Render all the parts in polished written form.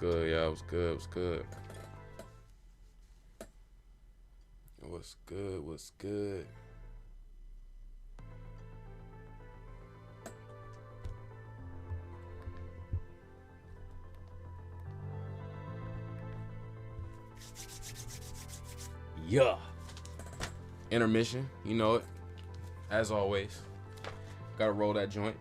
good, yeah, what's good, what's good? What's good, what's good? Yeah. Intermission, you know it. As always. Gotta roll that joint.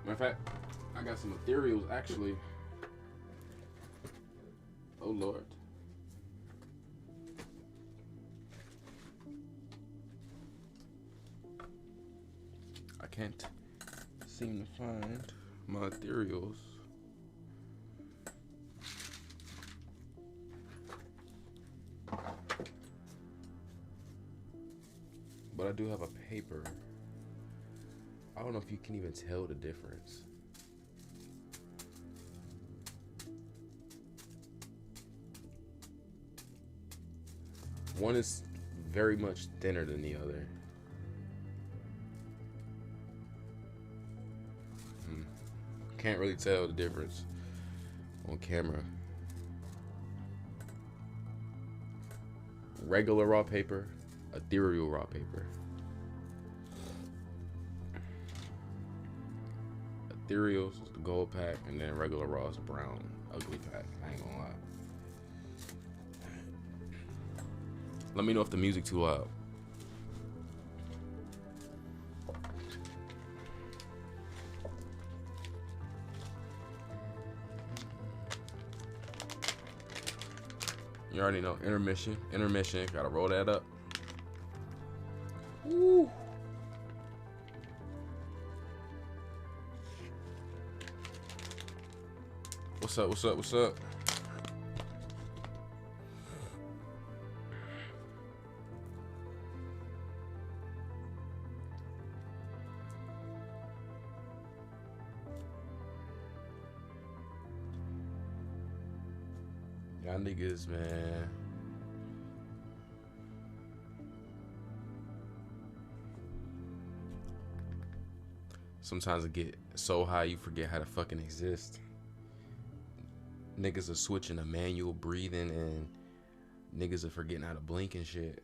Matter of fact, I got some materials actually. Oh Lord. I can't seem to find my materials. But I do have a paper. I don't know if you can even tell the difference. One is very much thinner than the other. Can't really tell the difference on camera. Regular raw paper, ethereal raw paper. Ethereal's the gold pack, and then regular raw is the brown, ugly pack. I ain't gonna lie. Let me know if the music too loud. You already know, intermission, gotta roll that up. Woo. What's up, what's up, what's up? Y'all niggas, man. Sometimes I get so high you forget how to fucking exist. Niggas are switching to manual breathing and niggas are forgetting how to blink and shit.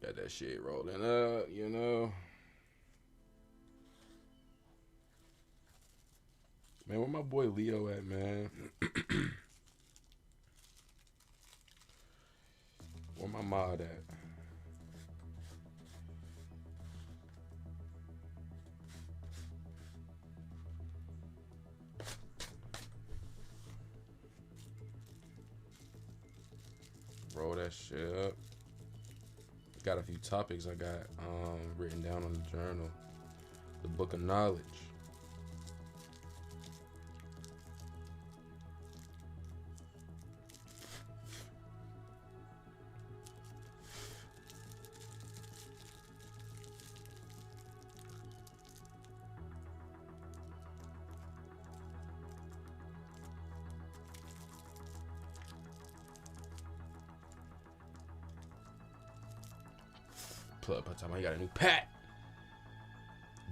Got that shit rolling up, you know. Man, where my boy Leo at, man? Where my mod at? Roll that shit up. Got a few topics I got written down on the journal. The book of knowledge. Plug by the time I got a new pack.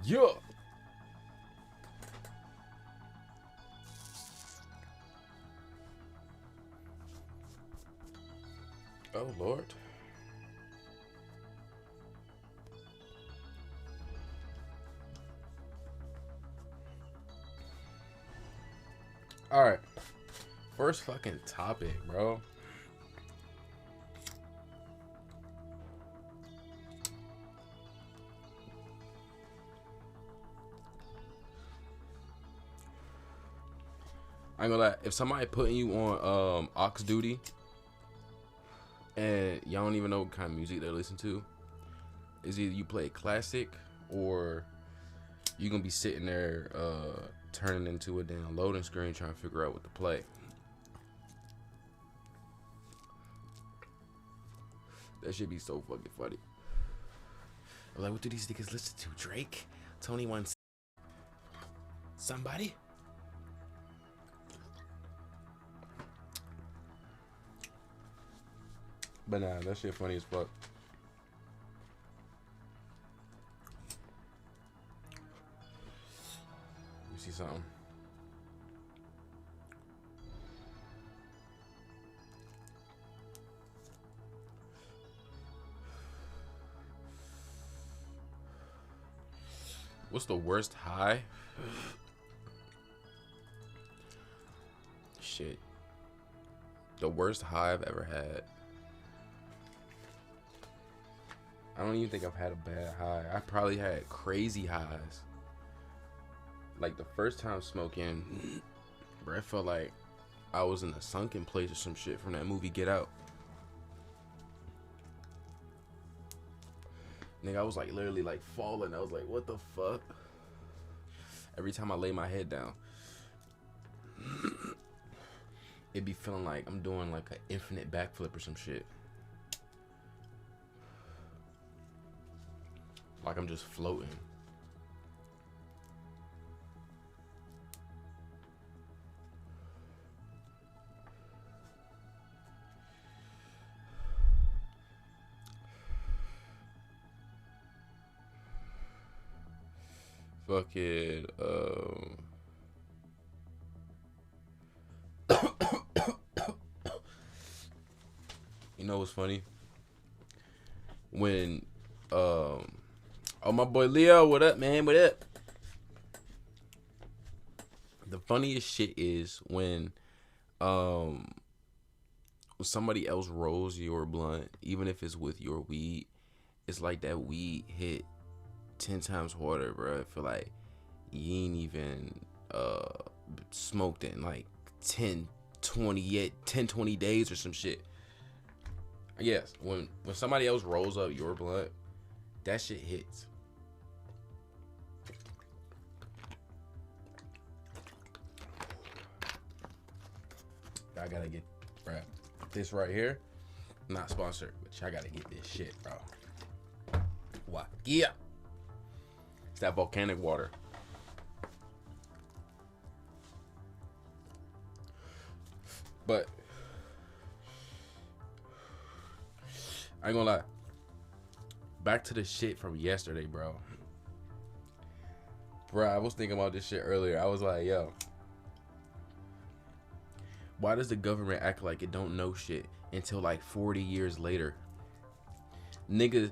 Yeah. Oh Lord. All right. First fucking topic, bro. I ain't gonna lie, if somebody putting you on aux duty and y'all don't even know what kind of music they listen to, is either you play classic or you gonna be sitting there turning into a damn loading screen trying to figure out what to play. That should be so fucking funny. I'm like, what do these niggas listen to? Drake? Tony wants somebody? But nah, that shit funny as fuck. You see something? What's the worst high? Shit. The worst high I've ever had. I don't even think I've had a bad high. I probably had crazy highs. Like the first time smoking, bro, I felt like I was in a sunken place or some shit from that movie Get Out. Nigga, I was like literally like falling. I was like, what the fuck? Every time I lay my head down, it'd be feeling like I'm doing like an infinite backflip or some shit. Like I'm just floating. Fucking you know what's funny? When oh, my boy Leo, what up, man? What up? The funniest shit is when somebody else rolls your blunt, even if it's with your weed, it's like that weed hit 10 times harder, bro. I feel like you ain't even smoked in like 10 20 days or some shit. Yes, when somebody else rolls up your blunt, that shit hits. I gotta get, bro, this right here, not sponsored, but I gotta get this shit, bro. What? Yeah. It's that volcanic water. But I ain't gonna lie. Back to the shit from yesterday, bro. Bro, I was thinking about this shit earlier. I was like, yo, why does the government act like it don't know shit until like 40 years later? Niggas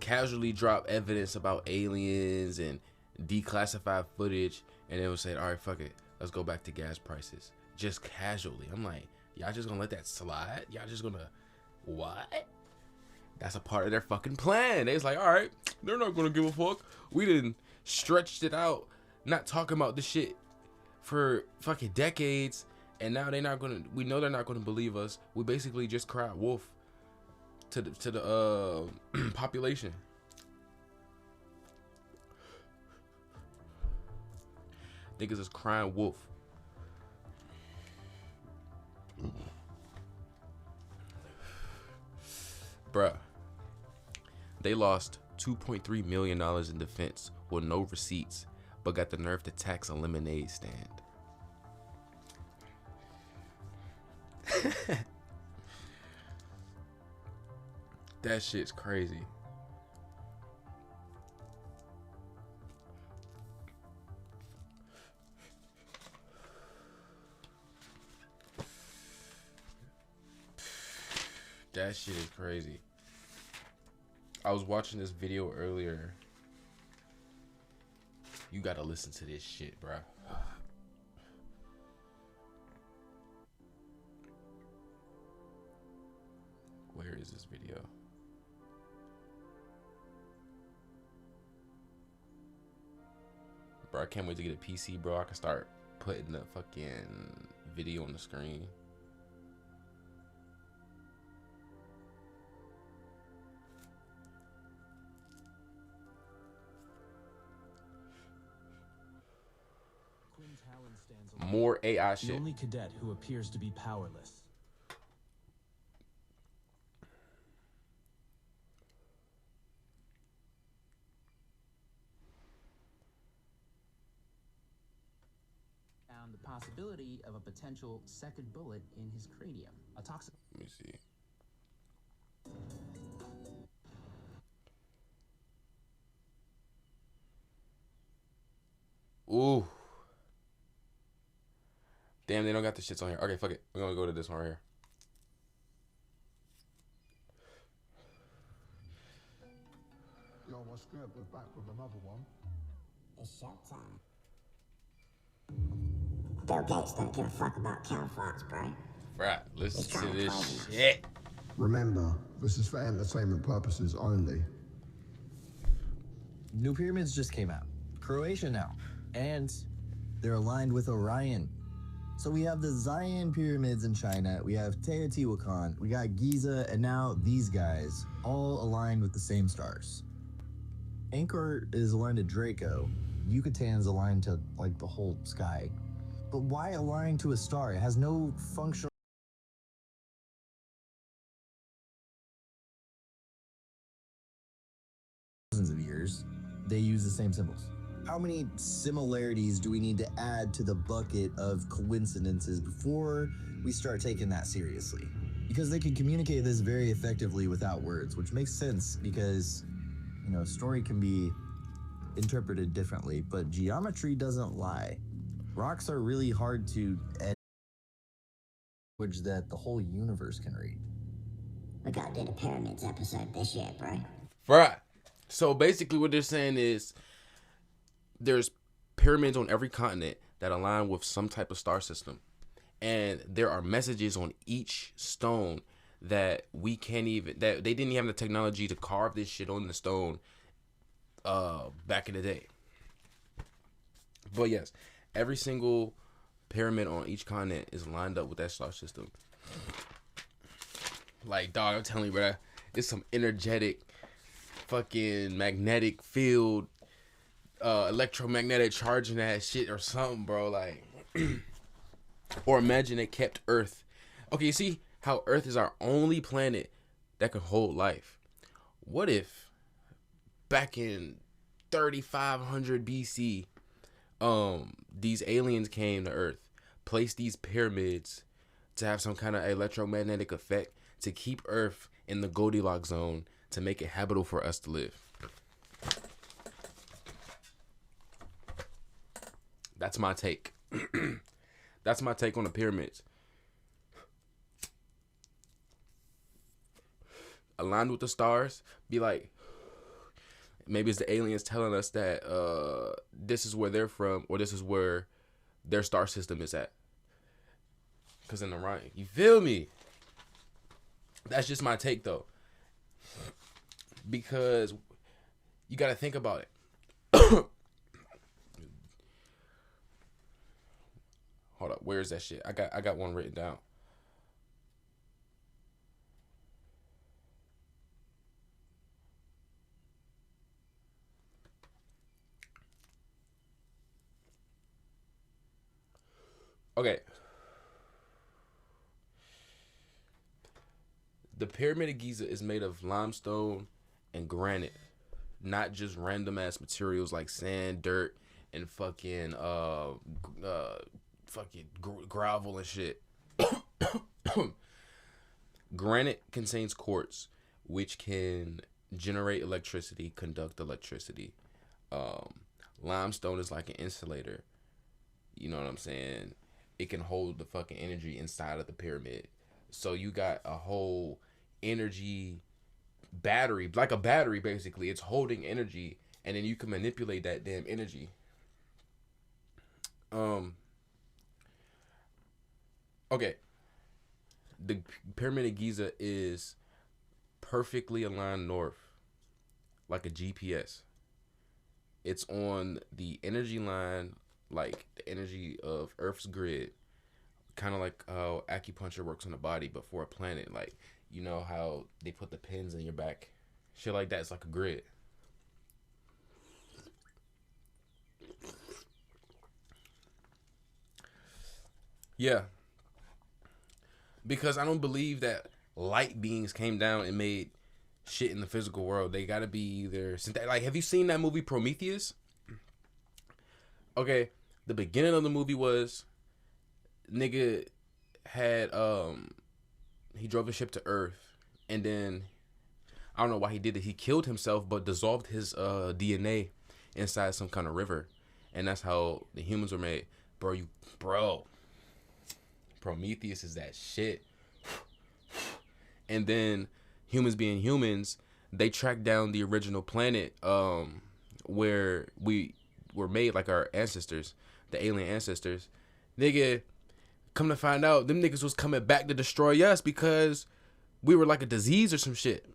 casually drop evidence about aliens and declassified footage, and they would say, all right, fuck it, let's go back to gas prices. Just casually. I'm like, y'all just gonna let that slide? Y'all just gonna, what? That's a part of their fucking plan. They was like, all right, they're not gonna give a fuck. We didn't stretched it out, not talking about this shit for fucking decades, and now they're not gonna. We know they're not gonna believe us. We basically just cried wolf to the population. Niggas is crying wolf. Bruh, they lost $2.3 million in defense with no receipts, but got the nerve to tax a lemonade stand. That shit's crazy. That shit is crazy. I was watching this video earlier. You gotta listen to this shit, bro. Where is this video? Bro, I can't wait to get a PC, bro. I can start putting the fucking video on the screen. More AI The shit. only cadet who appears to be powerless. Found the possibility of a potential second bullet in his cranium. A toxic. Let me see. Ooh. Damn, they don't got the shits on here. Okay, fuck it. We're gonna go to this one right here. Yo, my script was back with another one. It's showtime. Bill Gates don't give a fuck about cow farts, bro. Right, listen to this shit. Remember, this is for entertainment purposes only. New pyramids just came out. Croatia now. And they're aligned with Orion. So we have the Zion pyramids in China, we have Teotihuacan, we got Giza, and now these guys, all aligned with the same stars. Angkor is aligned to Draco, Yucatan's aligned to, like, the whole sky. But why align to a star? It has no functional of years, they use the same symbols. How many similarities do we need to add to the bucket of coincidences before we start taking that seriously? Because they can communicate this very effectively without words, which makes sense because, you know, a story can be interpreted differently, but geometry doesn't lie. Rocks are really hard to edit, which that the whole universe can read. We gotta do the pyramids episode this year, bro. Right. So basically what they're saying is there's pyramids on every continent that align with some type of star system. And there are messages on each stone that we can't even, that they didn't even have the technology to carve this shit on the stone back in the day. But yes, every single pyramid on each continent is lined up with that star system. Like, dog, I'm telling you, bro, it's some energetic fucking magnetic field, electromagnetic charging that shit or something, bro. Like, or imagine it kept Earth. Okay, you see how Earth is our only planet that can hold life. What if back in 3500 BC, these aliens came to Earth, placed these pyramids to have some kind of electromagnetic effect to keep Earth in the Goldilocks zone to make it habitable for us to live. That's my take. That's my take on the pyramids. Aligned with the stars, be like, maybe it's the aliens telling us that this is where they're from, or this is where their star system is at. Because in Orion, you feel me? That's just my take, though. Because you got to think about it. Hold up, where's that shit? I got one written down. Okay. The Pyramid of Giza is made of limestone and granite, not just random ass materials like sand, dirt, and fucking gravel and shit. Granite contains quartz, which can generate electricity, conduct electricity. Limestone is like an insulator. You know what I'm saying? It can hold the fucking energy inside of the pyramid. So you got a whole energy battery, like a battery basically. It's holding energy, and then you can manipulate that damn energy. Okay. The Pyramid of Giza is perfectly aligned north, like a GPS. It's on the energy line, like the energy of Earth's grid, kind of like how acupuncture works on the body, but for a planet. Like, you know how they put the pins in your back, shit like that. It's like a grid. Yeah. Because I don't believe that light beings came down and made shit in the physical world. They gotta be either like, have you seen that movie Prometheus? Okay, the beginning of the movie was nigga had he drove a ship to Earth, and then I don't know why he did it. He killed himself, but dissolved his DNA inside some kind of river, and that's how the humans were made. Bro, Prometheus is that shit. And then humans being humans, they tracked down the original planet where we were made, like our ancestors, the alien ancestors. Nigga, come to find out, them niggas was coming back to destroy us because we were like a disease or some shit.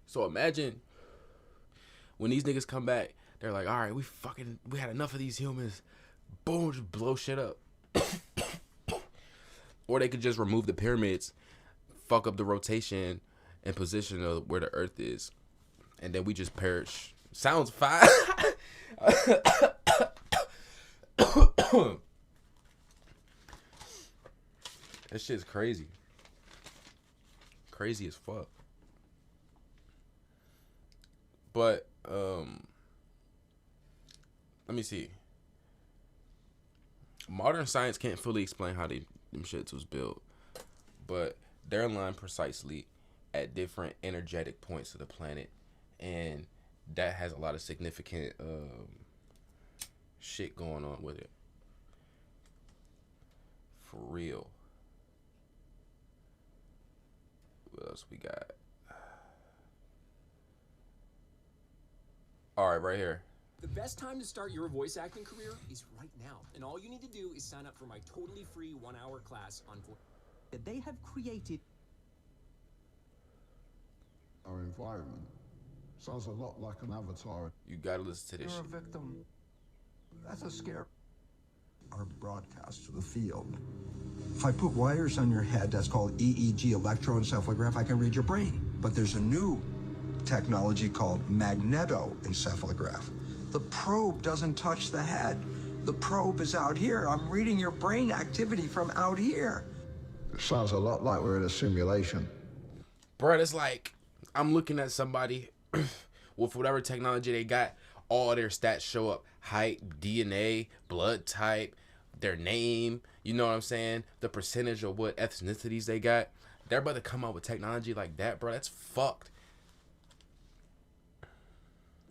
So imagine when these niggas come back, they're like, all right, we had enough of these humans. Boom, just blow shit up. Or they could just remove the pyramids, fuck up the rotation and position of where the Earth is, and then we just perish. Sounds fine. That shit's crazy. Crazy as fuck. But let me see. Modern science can't fully explain how them shits was built, but they're aligned precisely at different energetic points of the planet, and that has a lot of significant shit going on with it. For real. What else we got? All right, right here. The best time to start your voice acting career is right now, and all you need to do is sign up for my totally free 1-hour class on voice. That they have created Our environment sounds a lot like an avatar. You gotta listen to this You're shit. a victim. That's a scare. Our broadcast to the field. If I put wires on your head, that's called EEG, electroencephalograph, I can read your brain. But there's a new technology called magnetoencephalograph. The probe doesn't touch the head. The probe is out here. I'm reading your brain activity from out here. It sounds a lot like we're in a simulation. Bro, it's like I'm looking at somebody with whatever technology they got, all their stats show up. Height, DNA, blood type, their name, you know what I'm saying? The percentage of what ethnicities they got. They're about to come out with technology like that, bro. That's fucked.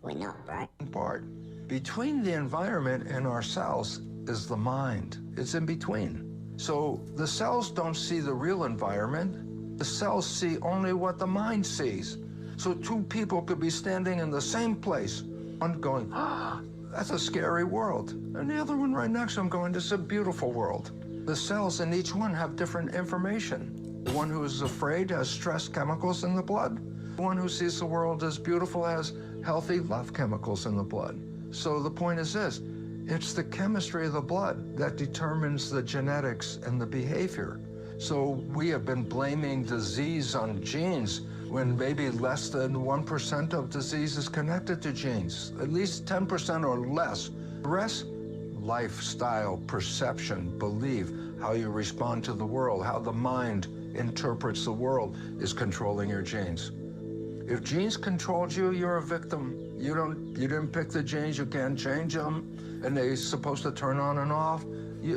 We know, right? Part between the environment and our cells is the mind. It's in between. So the cells don't see the real environment. The cells see only what the mind sees. So two people could be standing in the same place, one going, ah, that's a scary world. And the other one right next to him going, this is a beautiful world. The cells in each one have different information. The one who is afraid has stress chemicals in the blood. The one who sees the world as beautiful has healthy love chemicals in the blood. So the point is this, it's the chemistry of the blood that determines the genetics and the behavior. So we have been blaming disease on genes when maybe less than 1% of disease is connected to genes, at least 10% or less. The rest, lifestyle, perception, belief, how you respond to the world, how the mind interprets the world is controlling your genes. If genes controlled you, you're a victim. You didn't pick the genes, you can't change them, and they're supposed to turn on and off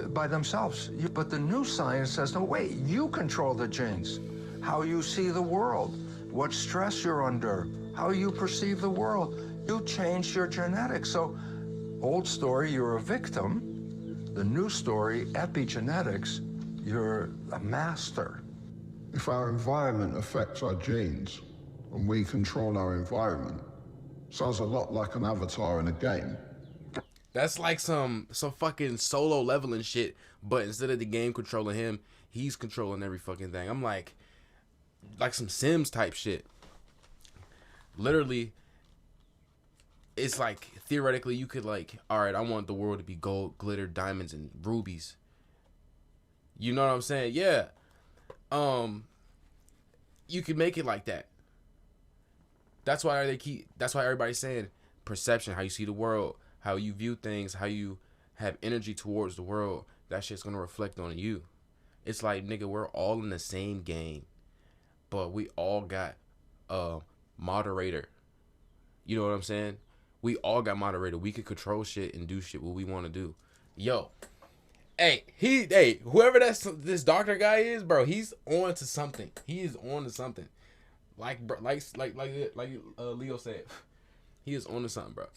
by themselves. But the new science says, no, wait, you control the genes. How you see the world, what stress you're under, how you perceive the world. You change your genetics. So, old story, you're a victim. The new story, epigenetics, you're a master. If our environment affects our genes, and we control our environment, sounds a lot like an avatar in a game. That's like some fucking solo leveling shit, but instead of the game controlling him, he's controlling every fucking thing. I'm like some Sims type shit. Literally, it's like theoretically you could like, all right, I want the world to be gold, glitter, diamonds, and rubies. You know what I'm saying? Yeah. You could make it like that. That's why everybody's saying perception, how you see the world, how you view things, how you have energy towards the world, that shit's gonna reflect on you. It's like, nigga, we're all in the same game, but we all got a moderator. You know what I'm saying? We all got moderator. We could control shit and do shit what we want to do. Yo, hey, whoever this doctor guy is, bro, he's on to something. He is on to something. Like Leo said, he is on to something, bro.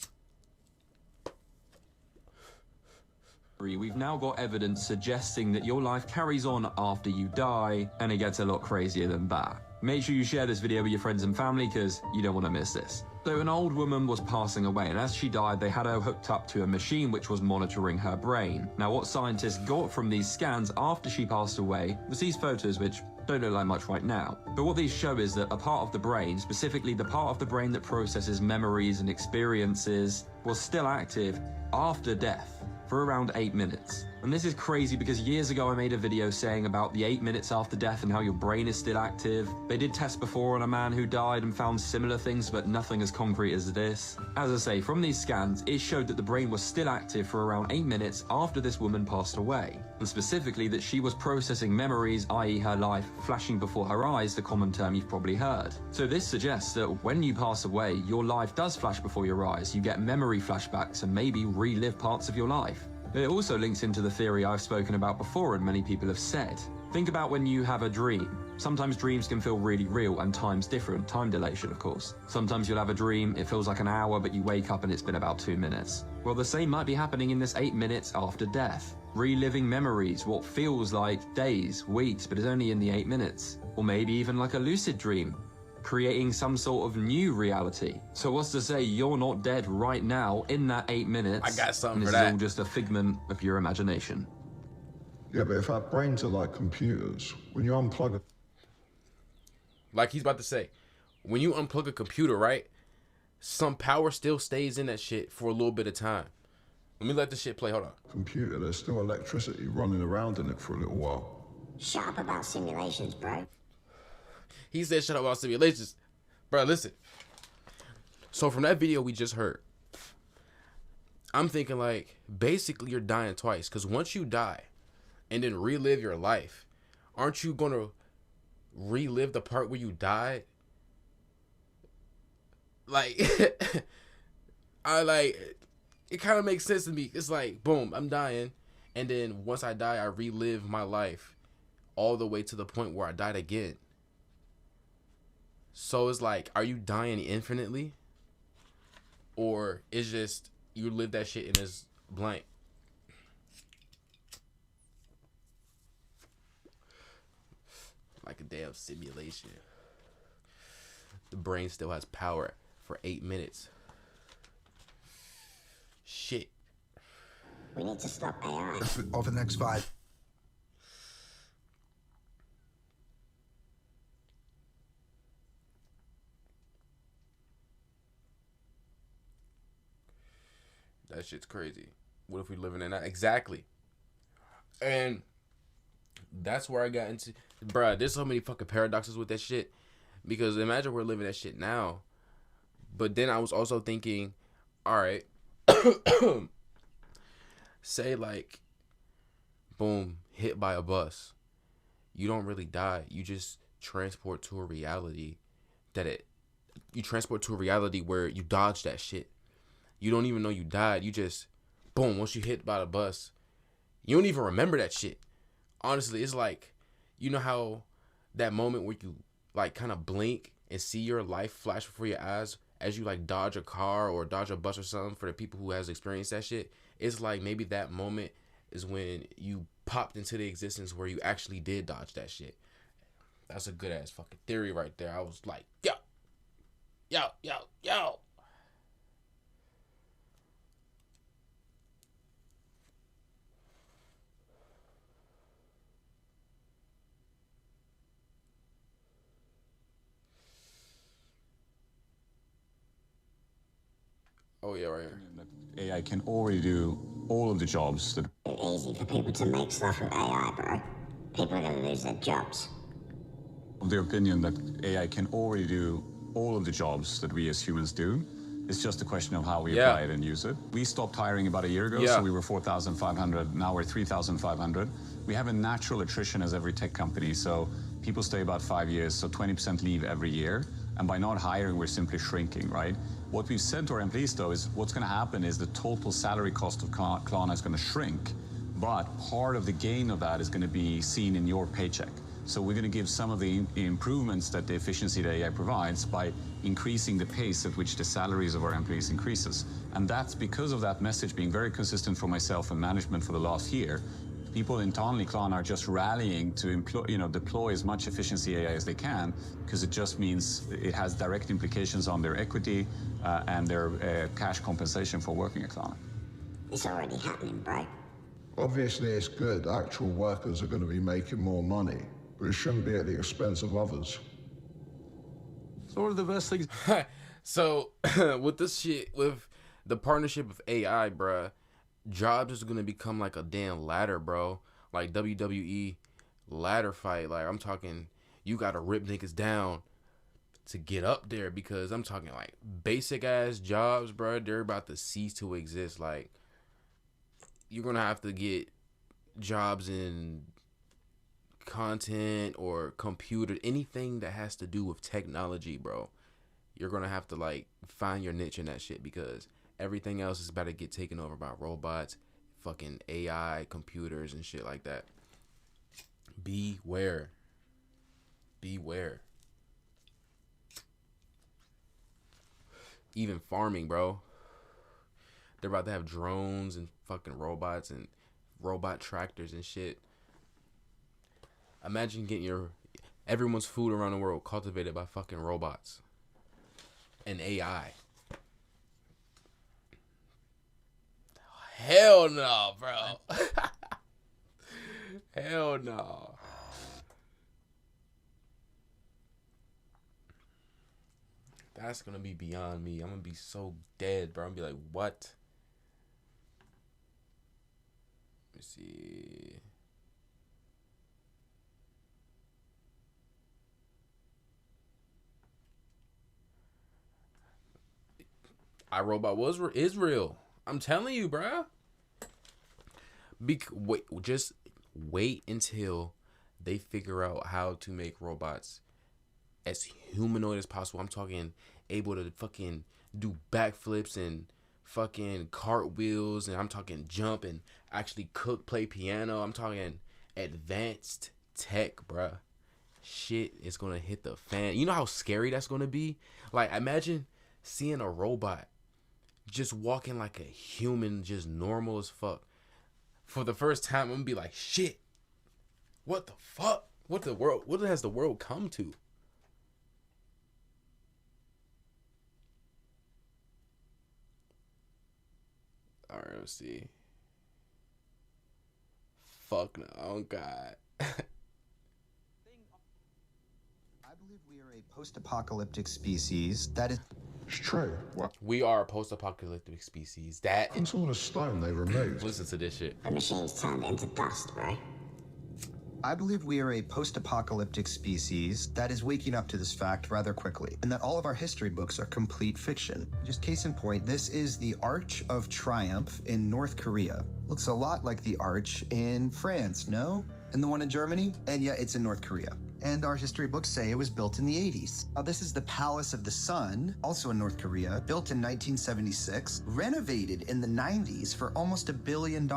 We've now got evidence suggesting that your life carries on after you die, and it gets a lot crazier than that. Make sure you share this video with your friends and family, because you don't want to miss this. So an old woman was passing away, and as she died, they had her hooked up to a machine which was monitoring her brain. Now, what scientists got from these scans after she passed away was these photos, which don't look like much right now. But what these show is that a part of the brain, specifically the part of the brain that processes memories and experiences, was still active after death for around 8 minutes. And this is crazy because years ago I made a video saying about the 8 minutes after death and how your brain is still active. They did tests before on a man who died and found similar things, but nothing as concrete as this. As I say, from these scans, it showed that the brain was still active for around 8 minutes after this woman passed away. And specifically that she was processing memories, i.e. her life, flashing before her eyes, the common term you've probably heard. So this suggests that when you pass away, your life does flash before your eyes. You get memory flashbacks and maybe relive parts of your life. It also links into the theory I've spoken about before and many people have said. Think about when you have a dream. Sometimes dreams can feel really real and time's different, time dilation of course. Sometimes you'll have a dream, it feels like an hour, but you wake up and it's been about 2 minutes. Well, the same might be happening in this 8 minutes after death. Reliving memories, what feels like days, weeks, but is only in the 8 minutes. Or maybe even like a lucid dream, creating some sort of new reality. So what's to say you're not dead right now in that 8 minutes? I got something and for this that. is all just a figment of your imagination. Yeah, but if our brains are like computers, when you unplug it, Like he's about to say, when you unplug a computer, right, some power still stays in that shit for a little bit of time. Let me let the shit play. Hold on. computer, there's still electricity running around in it for a little while. Shut up about simulations, bro. He said shut up about simulations. Bro, listen. So from that video we just heard, I'm thinking like, basically you're dying twice. Because once you die and then relive your life, aren't you going to relive the part where you died? Like, it kind of makes sense to me. It's like, boom, I'm dying. And then once I die, I relive my life all the way to the point where I died again. So it's like, are you dying infinitely? Or it's just, you live that shit in this blank? Like a damn simulation. The brain still has power for 8 minutes. Shit. We need to stop AI. Over the next 5. That shit's crazy. What if we living in that? Exactly. And that's where I got into, bruh, there's so many fucking paradoxes with that shit. Because imagine we're living that shit now. But then I was also thinking, alright, say like, boom, hit by a bus. You don't really die. You just transport to a reality you transport to a reality where you dodge that shit. You don't even know you died. You just, boom, once you hit by the bus, you don't even remember that shit. Honestly, it's like, you know how that moment where you like kind of blink and see your life flash before your eyes as you like dodge a car or dodge a bus or something, for the people who has experienced that shit. It's like maybe that moment is when you popped into the existence where you actually did dodge that shit. That's a good ass fucking theory right there. I was like, yo. Oh yeah, right here. AI can already do all of the jobs that It's easy for people to make stuff with AI, bro. People are gonna lose their jobs. of the opinion that AI can already do all of the jobs that we as humans do, It's just a question of how we apply it and use it. We stopped hiring about a year ago, so we were 4,500. Now we're 3,500. We have a natural attrition as every tech company, so people stay about 5 years, so 20% leave every year. And by not hiring, we're simply shrinking, right? What we've said to our employees, though, is what's going to happen is the total salary cost of Klarna is going to shrink, but part of the gain of that is going to be seen in your paycheck. So we're going to give some of the improvements that the efficiency that AI provides by increasing the pace at which the salaries of our employees increases. And that's because of that message being very consistent for myself and management for the last year. People internally, Klarna, are just rallying to deploy as much efficiency AI as they can, because it just means it has direct implications on their equity and their cash compensation for working at Klarna. It's already happening, bro. Obviously, it's good. Actual workers are going to be making more money, but it shouldn't be at the expense of others. So what are the best things? So with this shit, with the partnership of AI, bruh, jobs is gonna become like a damn ladder, bro. Like WWE ladder fight. Like I'm talking, you gotta rip niggas down to get up there, because I'm talking like basic ass jobs, bro. They're about to cease to exist. Like you're gonna have to get jobs in content or computer, anything that has to do with technology, bro. You're gonna have to like find your niche in that shit, because everything else is about to get taken over by robots, fucking AI, computers, and shit like that. Beware. Beware. Even farming, bro. They're about to have drones and fucking robots and robot tractors and shit. Imagine getting everyone's food around the world cultivated by fucking robots and AI. Hell no, bro. Hell no. That's gonna be beyond me. I'm gonna be so dead, bro. I'm gonna be like, what? Let me see. iRobot is real. I'm telling you, bruh. Just wait until they figure out how to make robots as humanoid as possible. I'm talking able to fucking do backflips and fucking cartwheels, and I'm talking jump and actually cook, play piano. I'm talking advanced tech, bruh. Shit is gonna hit the fan. You know how scary that's gonna be? Like, imagine seeing a robot just walking like a human, just normal as fuck. For the first time, I'm gonna be like, shit, what the fuck? What has the world come to? Alright, let's see. Fuck no, oh god. I believe we are a post-apocalyptic species that is... It's true. What? We are a post-apocalyptic species. That... It's all the stone they removed. Listen to this shit. The machines turned into dust, bro. I believe we are a post-apocalyptic species that is waking up to this fact rather quickly, and that all of our history books are complete fiction. Just case in point, this is the Arch of Triumph in North Korea. Looks a lot like the Arch in France, no? And the one in Germany? And yeah, it's in North Korea. And our history books say it was built in the 80s. Now, this is the Palace of the Sun, also in North Korea, built in 1976, renovated in the 90s for almost $1 billion,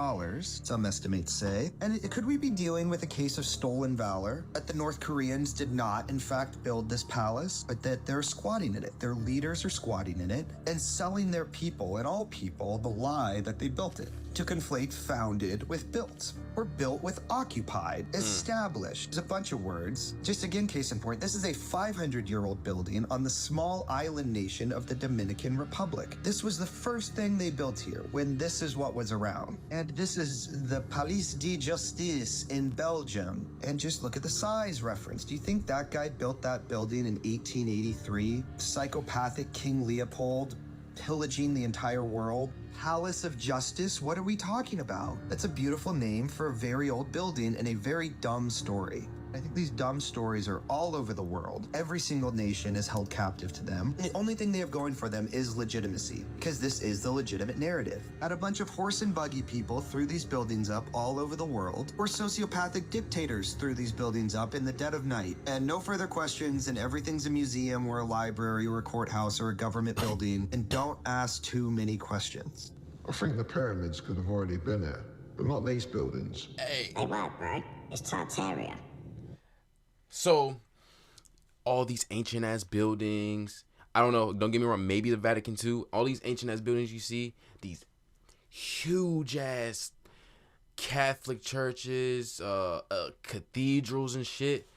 some estimates say. And could we be dealing with a case of stolen valor? That the North Koreans did not, in fact, build this palace, but that they're squatting in it. Their leaders are squatting in it and selling their people, and all people, the lie that they built it. To conflate founded with built, or built with occupied, established. There's a bunch of words. Just again, case in point, this is a 500-year-old building on the small island nation of the Dominican Republic. This was the first thing they built here, when this is what was around. And this is the Palais de Justice in Belgium. And just look at the size reference. Do you think that guy built that building in 1883? Psychopathic King Leopold pillaging the entire world? Palace of Justice? What are we talking about? That's a beautiful name for a very old building and a very dumb story. I think these dumb stories are all over the world. Every single nation is held captive to them. And the only thing they have going for them is legitimacy, because this is the legitimate narrative. Had a bunch of horse and buggy people threw these buildings up all over the world, or sociopathic dictators threw these buildings up in the dead of night. And no further questions, and everything's a museum or a library or a courthouse or a government building. And don't ask too many questions. I think the pyramids could have already been here, but not these buildings. They were, bro. It's Tartaria. So, all these ancient ass buildings, I don't know, don't get me wrong, maybe the Vatican too. All these ancient ass buildings you see, these huge ass Catholic churches, cathedrals and shit,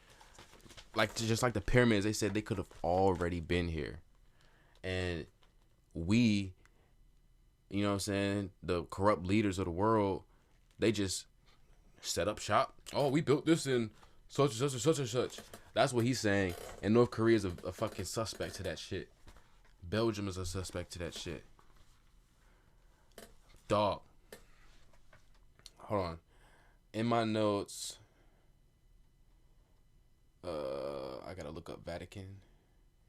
like just like the pyramids, they said they could have already been here. And we, you know what I'm saying, the corrupt leaders of the world, they just set up shop. Oh, we built this in such and such and such and such. That's what he's saying. And North Korea is a fucking suspect to that shit. Belgium is a suspect to that shit. Dog. Hold on. In my notes, I gotta look up Vatican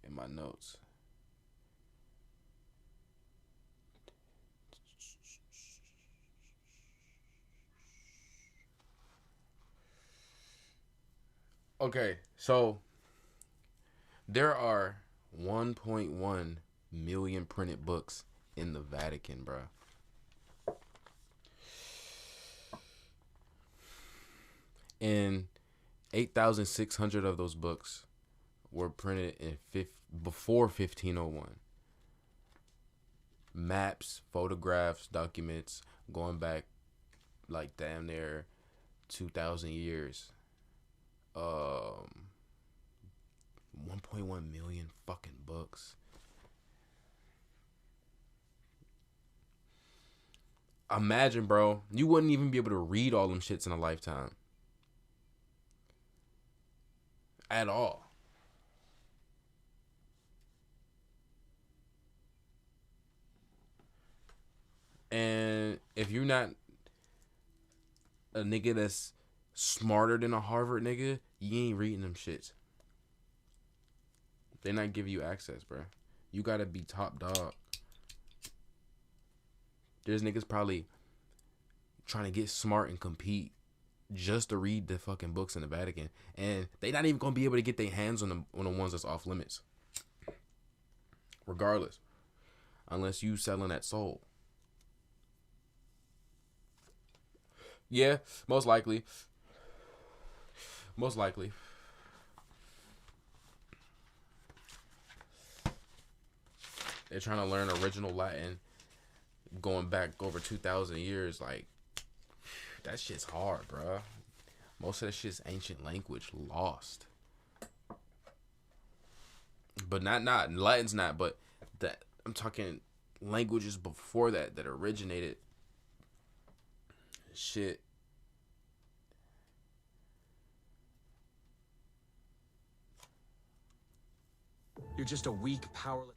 in my notes. Okay, so there are 1.1 million printed books in the Vatican, bro. And 8,600 of those books were printed in before 1501. Maps, photographs, documents going back like damn near 2,000 years. 1.1 million fucking books. Imagine, bro, you wouldn't even be able to read all them shits in a lifetime. At all. And if you're not a nigga that's smarter than a Harvard nigga, you ain't reading them shits. They not give you access, bro. You gotta be top dog. There's niggas probably trying to get smart and compete just to read the fucking books in the Vatican, and they not even gonna be able to get their hands on the ones that's off limits. Regardless, unless you selling that soul. Yeah, most likely. Most likely. They're trying to learn original Latin going back over 2,000 years. Like, that shit's hard, bro. Most of that shit's ancient language lost. But not Latin's not, but that I'm talking languages before that originated. Shit. You're just a weak, powerless.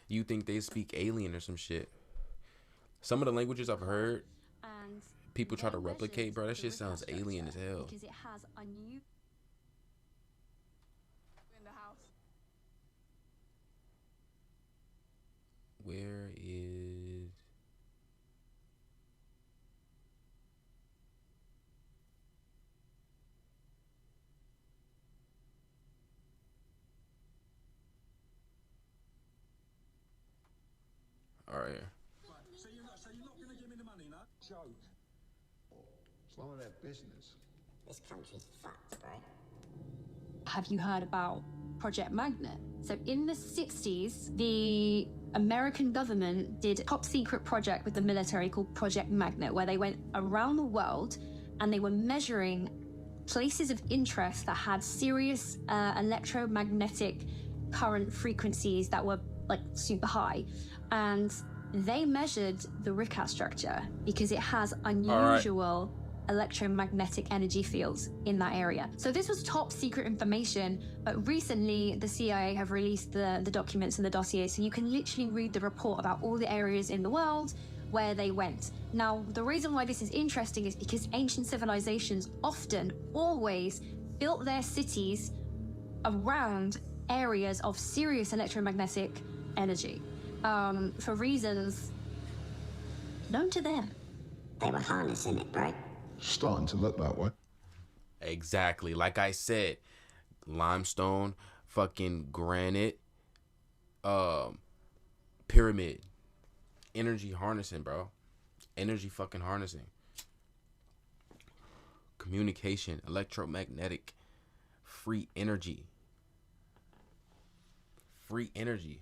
You think they speak alien or some shit? Some of the languages I've heard, and people try to replicate, bro. That shit sounds alien as hell. Because it has a new in the house. Where is? All right. So you're not going to give me the money, no? Joke. It's none of their business. This country's fucked, bro. Have you heard about Project Magnet? So in the 60s, the American government did a top secret project with the military called Project Magnet, where they went around the world and they were measuring places of interest that had serious electromagnetic current frequencies that were like super high. And they measured the Ricat structure because it has unusual electromagnetic energy fields in that area. So this was top secret information, but recently the CIA have released the documents and the dossiers, so you can literally read the report about all the areas in the world where they went. Now, the reason why this is interesting is because ancient civilizations often, always, built their cities around areas of serious electromagnetic energy, for reasons known to them. They were harnessing it, bro. Starting to look that way. Exactly. Like I said, limestone, fucking granite, pyramid. Energy harnessing, bro. Energy fucking harnessing. Communication, electromagnetic, free energy. Free energy.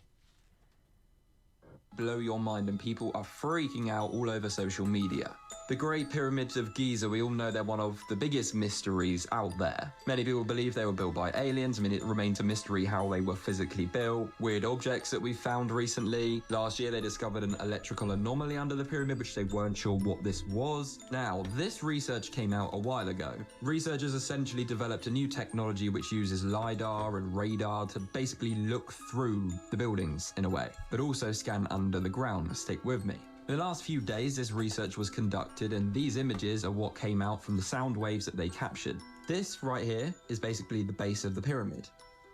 Blow your mind, and people are freaking out all over social media. The Great Pyramids of Giza, we all know they're one of the biggest mysteries out there. Many people believe they were built by aliens. I mean, it remains a mystery how they were physically built. Weird objects that we found recently. Last year, they discovered an electrical anomaly under the pyramid, which they weren't sure what this was. Now, this research came out a while ago. Researchers essentially developed a new technology which uses LiDAR and radar to basically look through the buildings in a way, but also scan under the ground. Stick with me. In the last few days, this research was conducted, and these images are what came out from the sound waves that they captured. This right here is basically the base of the pyramid.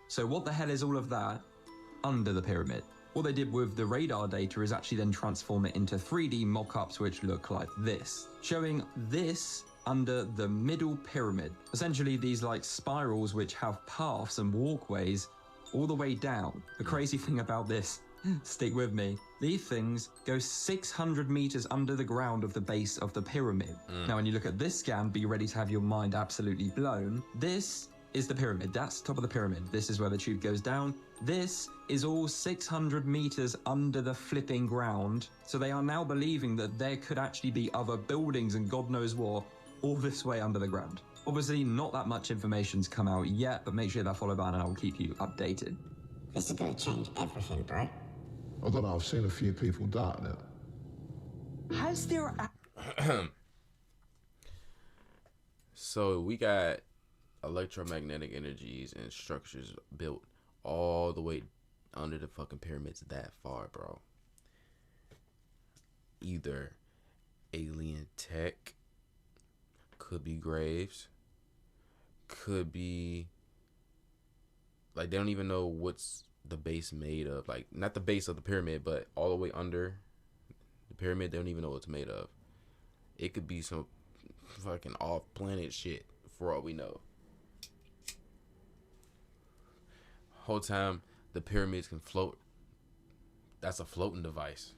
So what the hell is all of that under the pyramid? What they did with the radar data is actually then transform it into 3D mock-ups which look like this, showing this under the middle pyramid. Essentially these like spirals which have paths and walkways all the way down. The crazy thing about this, stick with me, these things go 600 meters under the ground of the base of the pyramid. Now, when you look at this scan, be ready to have your mind absolutely blown. This is the pyramid. That's the top of the pyramid. This is where the tube goes down. This is all 600 meters under the flipping ground. So they are now believing that there could actually be other buildings and God knows what, all this way under the ground. Obviously, not that much information's come out yet, but make sure that follow button and I'll keep you updated. This is gonna change everything, bro. I don't know, I've seen a few people doubt it. Has there... So we got electromagnetic energies and structures built all the way under the fucking pyramids that far, bro. Either alien tech, could be graves, could be like they don't even know what's the base made of, like not the base of the pyramid, but all the way under the pyramid, they don't even know what it's made of. It could be some fucking off-planet shit for all we know. Whole time the pyramids can float. That's a floating device.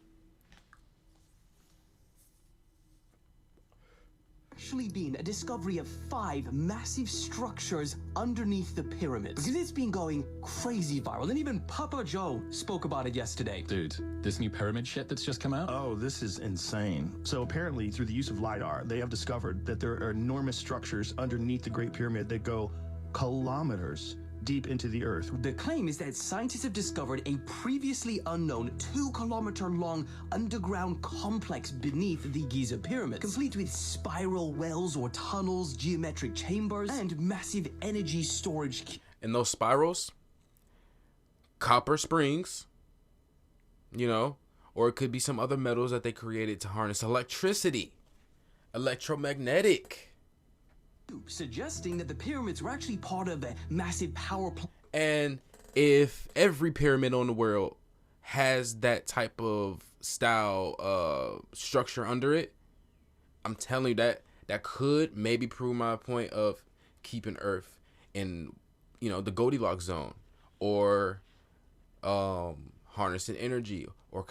Actually been a discovery of 5 massive structures underneath the pyramids, because it's been going crazy viral, and even Papa Joe spoke about it yesterday. Dude, this new pyramid shit that's just come out? Oh, this is insane. So apparently, through the use of LiDAR, they have discovered that there are enormous structures underneath the Great Pyramid that go kilometers deep into the earth. The claim is that scientists have discovered a previously unknown 2-kilometer-long underground complex beneath the Giza pyramids, complete with spiral wells or tunnels, geometric chambers, and massive energy storage. In those spirals, copper springs, you know, or it could be some other metals that they created to harness electricity, electromagnetic. Suggesting that the pyramids were actually part of a massive power plant. And if every pyramid on the world has that type of style structure under it, I'm telling you that could maybe prove my point of keeping Earth in, you know, the Goldilocks zone, or harnessing energy, or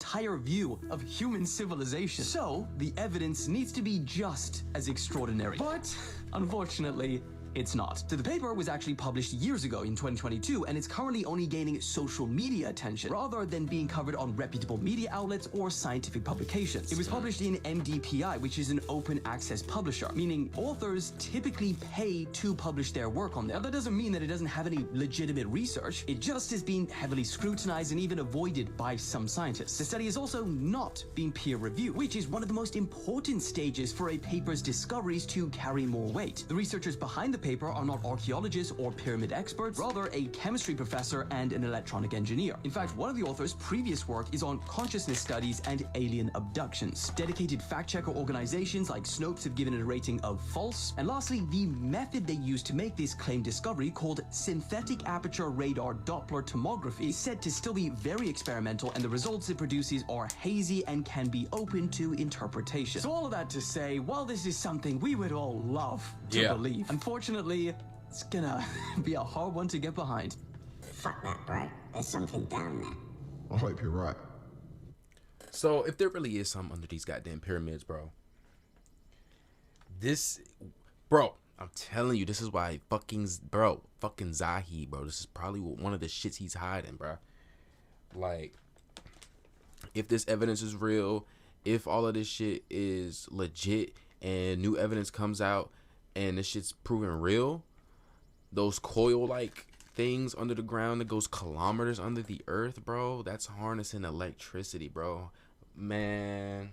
entire view of human civilization. So the evidence needs to be just as extraordinary. But unfortunately, it's not. So the paper was actually published years ago in 2022, and it's currently only gaining social media attention rather than being covered on reputable media outlets or scientific publications. It was published in MDPI, which is an open access publisher, meaning authors typically pay to publish their work on there. Now, that doesn't mean that it doesn't have any legitimate research. It just is being heavily scrutinized and even avoided by some scientists. The study is also not being peer reviewed, which is one of the most important stages for a paper's discoveries to carry more weight. The researchers behind the paper are not archaeologists or pyramid experts, rather a chemistry professor and an electronic engineer. In fact, one of the authors' previous work is on consciousness studies and alien abductions. Dedicated fact-checker organizations like Snopes have given it a rating of false. And lastly, the method they used to make this claimed discovery, called synthetic aperture radar Doppler tomography, is said to still be very experimental, and the results it produces are hazy and can be open to interpretation. So all of that to say, while this is something we would all love to believe, unfortunately, it's gonna be a hard one to get behind. Fuck that, bro. There's something down there. I hope you're right. So if there really is something under these goddamn pyramids, bro, I'm telling you, this is why fucking Zahid, bro, this is probably one of the shits he's hiding, bro. Like, if this evidence is real, if all of this shit is legit and new evidence comes out and this shit's proven real, those coil-like things under the ground that goes kilometers under the earth, bro, that's harnessing electricity, bro. Man.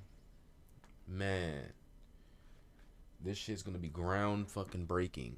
This shit's gonna be ground fucking breaking.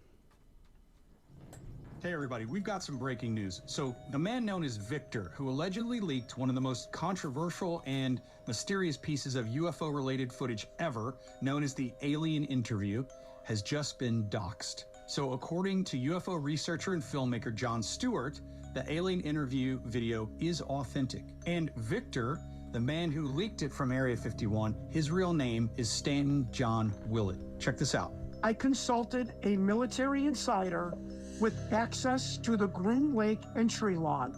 Hey everybody, we've got some breaking news. So, the man known as Victor, who allegedly leaked one of the most controversial and mysterious pieces of UFO-related footage ever, known as the alien interview, has just been doxxed. So, according to UFO researcher and filmmaker Jon Stewart, the alien interview video is authentic. And Victor, the man who leaked it from Area 51, his real name is Stanton John Willett. Check this out. I consulted a military insider with access to the Groom Lake entry log.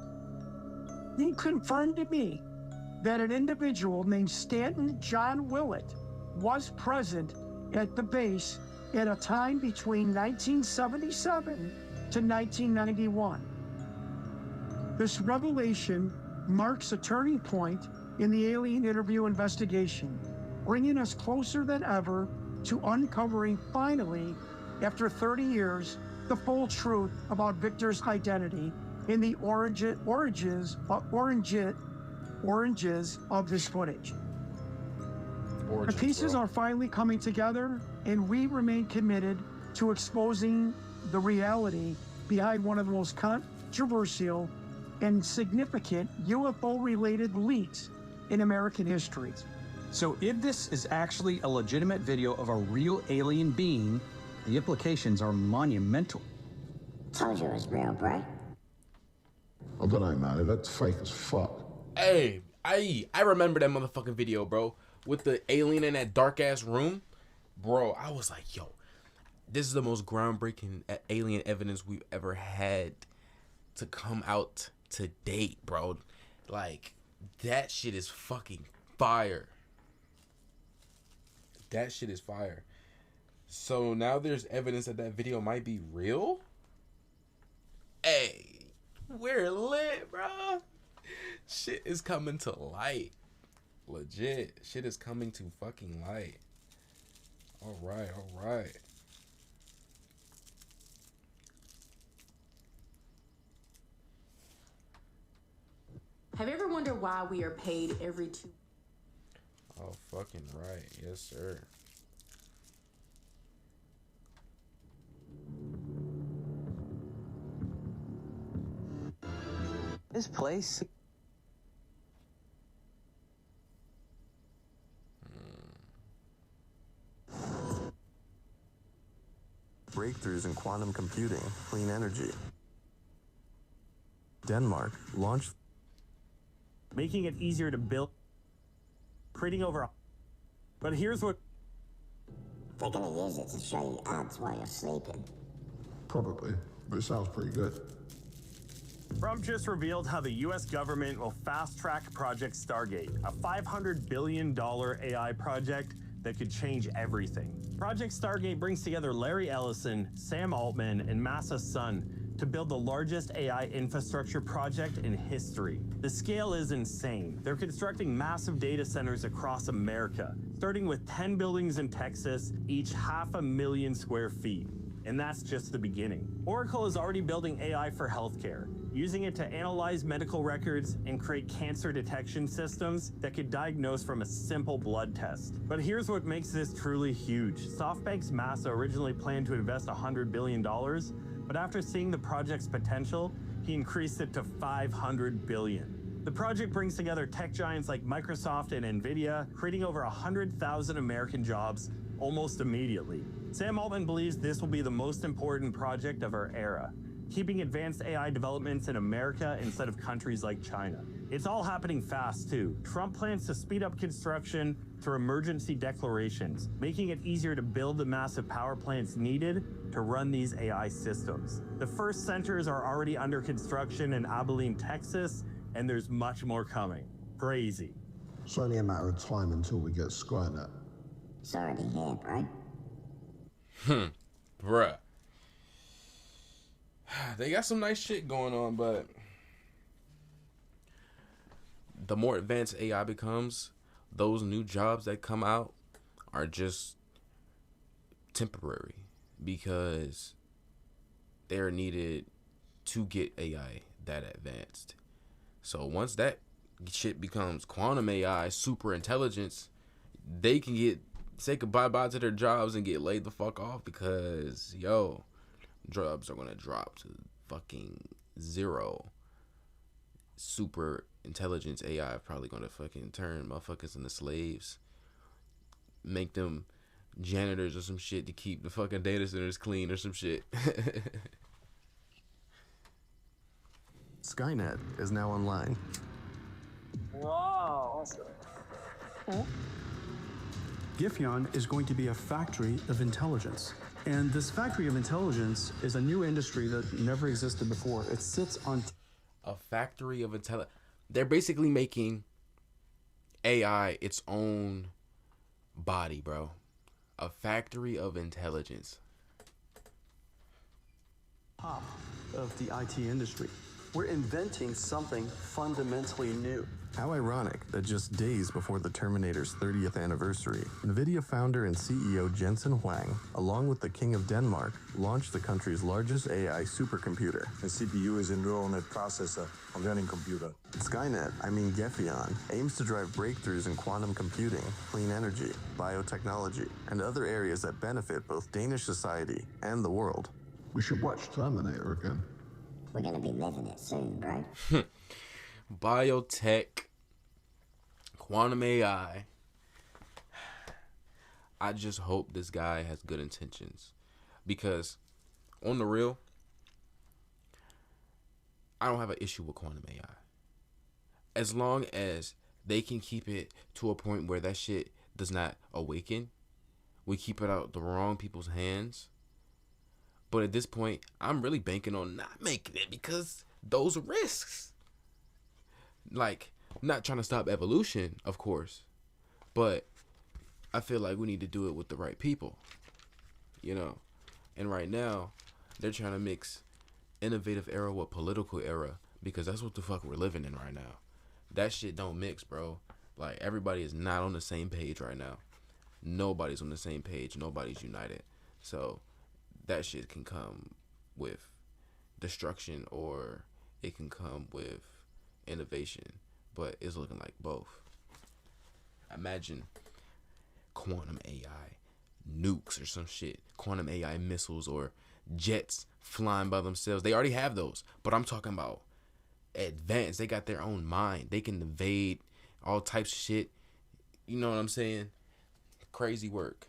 He confirmed to me that an individual named Stanton John Willett was present at the base at a time between 1977 to 1991. This revelation marks a turning point in the alien interview investigation, bringing us closer than ever to uncovering, finally, after 30 years, the full truth about Victor's identity and the oranges of this footage. The pieces are finally coming together, and we remain committed to exposing the reality behind one of the most controversial and significant UFO-related leaks in American history. So if this is actually a legitimate video of a real alien being, the implications are monumental. Told you it was real, bro. I don't know, man. That's fake as fuck. Hey, I remember that motherfucking video, bro, with the alien in that dark ass room. Bro, I was like, yo, this is the most groundbreaking alien evidence we've ever had to come out to date, bro. Like, that shit is fucking fire. That shit is fire. So now there's evidence that that video might be real? Hey, we're lit, bro. Shit is coming to light. Legit. Shit is coming to fucking light. All right. Have you ever wondered why we are paid every 2? Oh, fucking right. Yes, sir. This place. Breakthroughs in quantum computing, clean energy. Denmark launched, making it easier to build, creating over. But here's what. They're gonna use it to show you ads while you're sleeping. Probably, but it sounds pretty good. Trump just revealed how the U.S. government will fast-track Project Stargate, a $500 billion AI project that could change everything. Project Stargate brings together Larry Ellison, Sam Altman, and Masa Son to build the largest AI infrastructure project in history. The scale is insane. They're constructing massive data centers across America, starting with 10 buildings in Texas, each 500,000 square feet. And that's just the beginning. Oracle is already building AI for healthcare. using it to analyze medical records and create cancer detection systems that could diagnose from a simple blood test. But here's what makes this truly huge. SoftBank's Massa originally planned to invest $100 billion, but after seeing the project's potential, he increased it to $500 billion. The project brings together tech giants like Microsoft and Nvidia, creating over 100,000 American jobs almost immediately. Sam Altman believes this will be the most important project of our era, keeping advanced AI developments in America instead of countries like China. It's all happening fast too. Trump plans to speed up construction through emergency declarations, making it easier to build the massive power plants needed to run these AI systems. The first centers are already under construction in Abilene, Texas, and there's much more coming. Crazy. It's only a matter of time until we get Skynet. It's already here, bro. Bruh. They got some nice shit going on, but the more advanced AI becomes, those new jobs that come out are just temporary because they're needed to get AI that advanced. So once that shit becomes quantum AI, super intelligence, they can say goodbye to their jobs and get laid the fuck off because, yo, jobs are going to drop to fucking zero. Super intelligence AI probably going to fucking turn motherfuckers into slaves. Make them janitors or some shit to keep the fucking data centers clean or some shit. Skynet is now online. Whoa. Gifyon is going to be a factory of intelligence. And this factory of intelligence is a new industry that never existed before. It sits on a factory of intelligence. They're basically making AI its own body, bro. A factory of intelligence. Top of the IT industry. We're inventing something fundamentally new. How ironic that just days before the Terminator's 30th anniversary, NVIDIA founder and CEO Jensen Huang, along with the King of Denmark, launched the country's largest AI supercomputer. The CPU is a neural net processor, a learning computer. Skynet, Gifyon, aims to drive breakthroughs in quantum computing, clean energy, biotechnology, and other areas that benefit both Danish society and the world. We should watch Terminator again. We're gonna be living it soon, bro. Biotech, quantum AI. I just hope this guy has good intentions, because on the real, I don't have an issue with quantum AI. As long as they can keep it to a point where that shit does not awaken, we keep it out the wrong people's hands. But at this point, I'm really banking on not making it because those risks. Like, not trying to stop evolution, of course, but I feel like we need to do it with the right people, you know. And right now, they're trying to mix innovative era with political era because that's what the fuck we're living in right now. That shit don't mix, bro. Like, everybody is not on the same page right now. Nobody's on the same page. Nobody's united. So that shit can come with destruction or it can come with innovation, but it's looking like both. Imagine quantum AI nukes or some shit, quantum AI missiles or jets flying by themselves. They already have those, but I'm talking about advanced. They got their own mind. They can evade all types of shit. You know what I'm saying? Crazy work.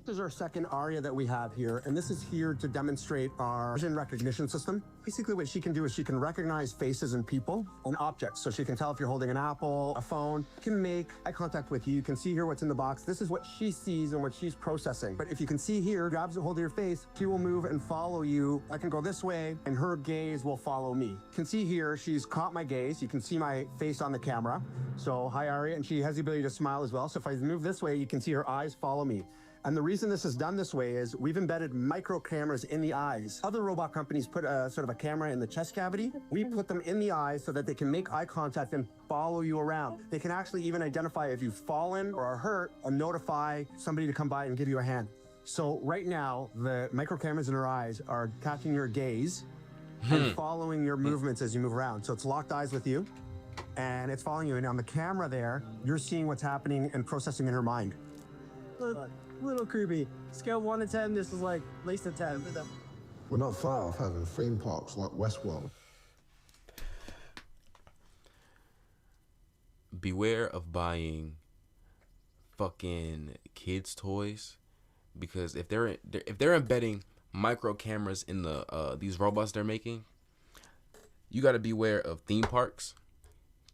This is our second aria that we have here, and this is here to demonstrate our vision recognition system. Basically what she can do is she can recognize faces and people and objects. So she can tell if you're holding an apple, a phone, can make eye contact with you. You can see here what's in the box. This is what she sees and what she's processing. But if you can see here, grabs a hold of your face, she will move and follow you. I can go this way and her gaze will follow me. You can see here, she's caught my gaze. You can see my face on the camera. So hi Aria, and she has the ability to smile as well. So if I move this way, you can see her eyes follow me. And the reason this is done this way is we've embedded micro cameras in the eyes. Other robot companies put a sort of a camera in the chest cavity. We put them in the eyes so that they can make eye contact and follow you around. They can actually even identify if you've fallen or are hurt and notify somebody to come by and give you a hand. So right now, the micro cameras in her eyes are catching your gaze and following your movements as you move around. So it's locked eyes with you, and it's following you. And on the camera there, you're seeing what's happening and processing in her mind. Little creepy. Scale 1 to 10, this is like at least a 10 for them. We're not far off having theme parks like Westworld. Beware of buying fucking kids' toys, because if they're embedding micro cameras in the these robots they're making, you got to beware of theme parks,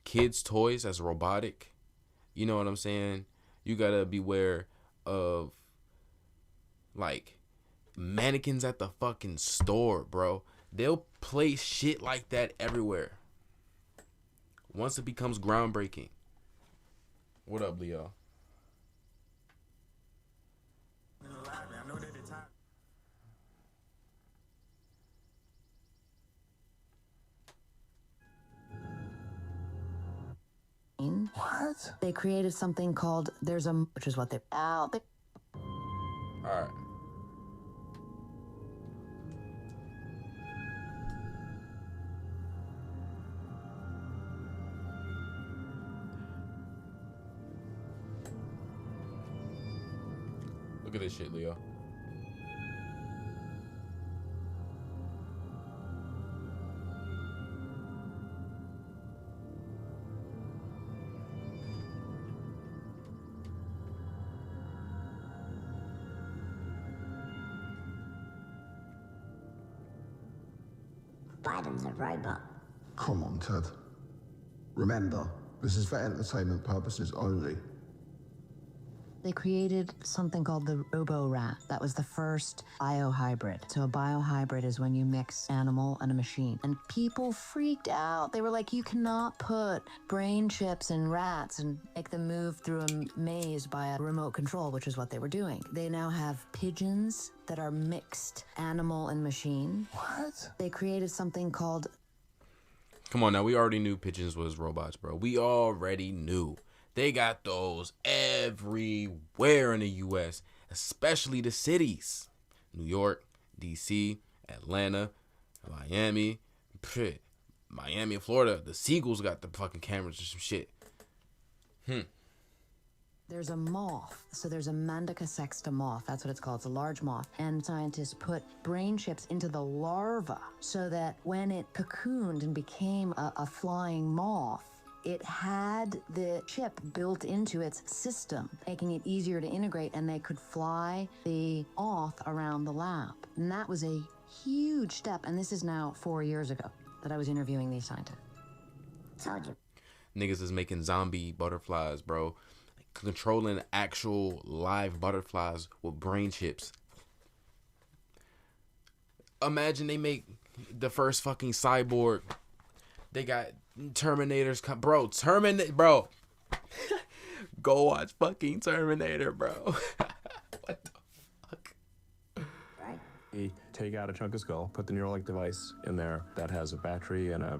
kids' toys as robotic. You know what I'm saying? You got to beware of like mannequins at the fucking store, bro. They'll place shit like that everywhere once it becomes groundbreaking. What up, Leo? What? They created something called which is what they All right. Look at this shit, Leo. Biden's a robot. Come on, Ted. Remember, this is for entertainment purposes only. They created something called the robo-rat. That was the first biohybrid. So a biohybrid is when you mix animal and a machine. And people freaked out. They were like, you cannot put brain chips in rats and make them move through a maze by a remote control, which is what they were doing. They now have pigeons that are mixed animal and machine. What? They created something called... Come on now, we already knew pigeons was robots, bro. We already knew. They got those everywhere in the U.S., especially the cities. New York, D.C., Atlanta, Miami, Miami, Florida. The Seagulls got the fucking cameras or some shit. There's a moth. So there's a Mandica sexta moth. That's what it's called. It's a large moth. And scientists put brain chips into the larva so that when it cocooned and became a flying moth, it had the chip built into its system, making it easier to integrate, and they could fly the moth around the lab. And that was a huge step. And this is now 4 years ago that I was interviewing these scientists. Told you. Niggas is making zombie butterflies, bro. Controlling actual live butterflies with brain chips. Imagine they make the first fucking cyborg. They got Terminators, bro. Go watch fucking Terminator, bro. What the fuck? We take out a chunk of skull, put the Neuralink device in there that has a battery and a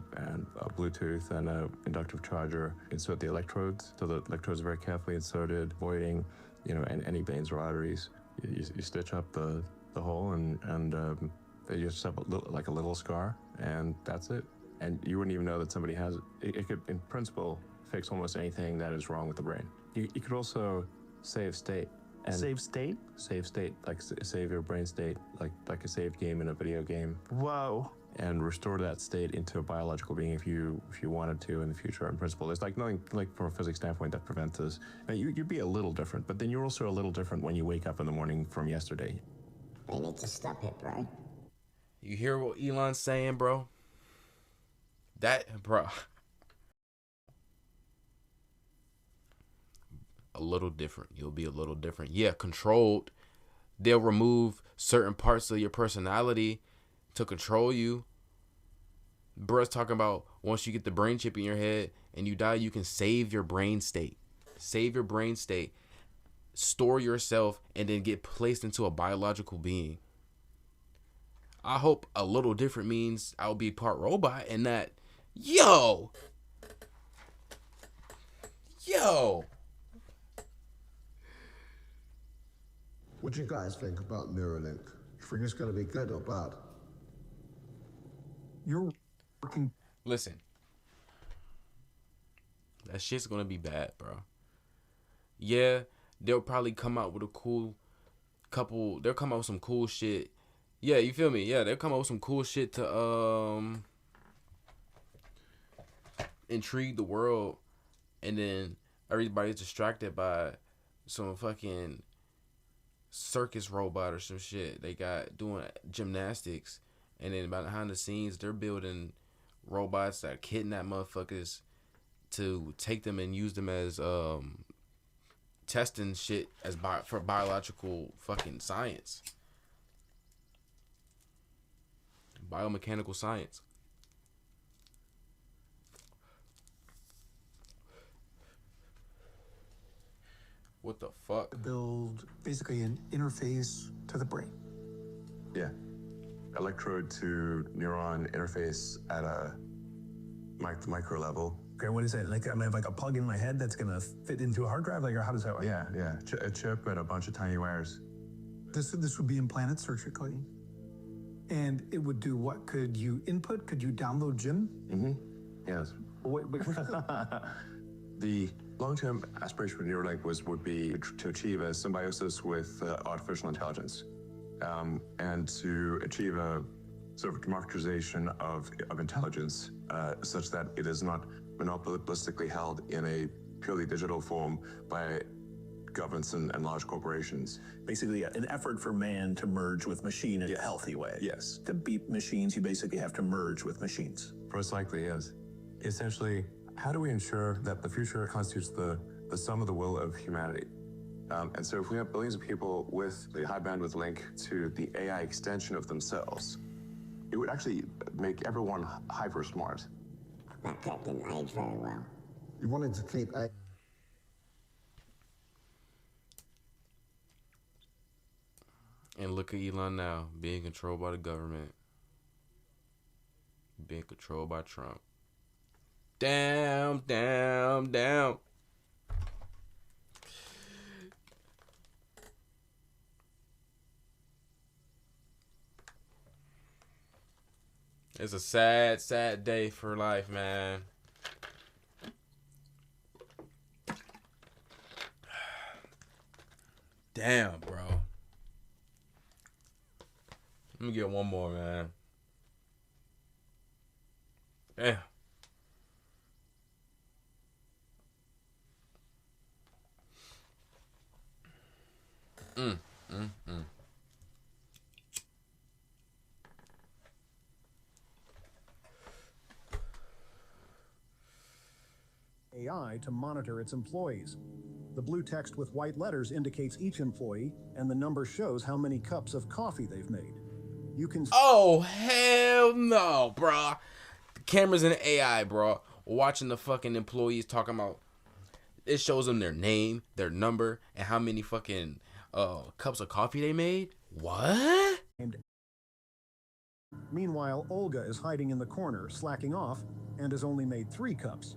Bluetooth and a inductive charger. Insert the electrodes, so the electrodes are very carefully inserted, avoiding, any veins or arteries. You stitch up the hole and they just have a little scar, and that's it. And you wouldn't even know that somebody has it. It could, in principle, fix almost anything that is wrong with the brain. You could also save state. And Save state? Save state, like save your brain state, like a saved game in a video game. Whoa. And restore that state into a biological being if you wanted to in the future. In principle, there's nothing from a physics standpoint that prevents this. Now, you'd be a little different, but then you're also a little different when you wake up in the morning from yesterday. They need to stop it, bro. You hear what Elon's saying, bro? Bro. A little different. You'll be a little different. Yeah, controlled. They'll remove certain parts of your personality to control you. Bruh's talking about once you get the brain chip in your head and you die, you can save your brain state. Save your brain state. Store yourself and then get placed into a biological being. I hope a little different means I'll be part robot and that, yo. What do you guys think about Neuralink? Do you think it's going to be good or bad? You're working. Listen. That shit's gonna be bad, bro. Yeah, they'll probably come out with a cool couple. They'll come out with some cool shit. Yeah, you feel me? Yeah, they'll come out with some cool shit to intrigue the world, and then everybody's distracted by some fucking circus robot or some shit they got doing gymnastics, and then behind the scenes they're building robots that kidnap motherfuckers to take them and use them as testing shit as for biological fucking science, biomechanical science. What the fuck? Build basically an interface to the brain. Yeah. Electrode to neuron interface at a micro level. Okay, what is it? Like, I have like a plug in my head that's gonna fit into a hard drive? Like, or how does that work? Yeah. A chip and a bunch of tiny wires. This would be implanted surgically. And it would do what? Could you input? Could you download Jim? Mm-hmm. Yes. Wait. The long-term aspiration for Neuralink would be to achieve a symbiosis with artificial intelligence, and to achieve a sort of democratization of intelligence, such that it is not monopolistically held in a purely digital form by governments and large corporations. Basically, an effort for man to merge with machine in a healthy way. Yes. To beat machines, you basically have to merge with machines. Most likely, yes. Essentially, how do we ensure that the future constitutes the sum of the will of humanity? And so if we have billions of people with the high bandwidth link to the AI extension of themselves, it would actually make everyone hyper smart. That clip didn't age very well. You wanted to keep a. And look at Elon now, being controlled by the government, being controlled by Trump. Down. It's a sad, sad day for life, man. Damn, bro. Let me get one more, man. Damn. AI to monitor its employees. The blue text with white letters indicates each employee, and the number shows how many cups of coffee they've made. You can. Oh, hell no, bruh. The cameras and AI, bruh. Watching the fucking employees talking about. It shows them their name, their number, and how many fucking cups of coffee they made. What? Meanwhile, Olga is hiding in the corner, slacking off, and has only made 3 cups.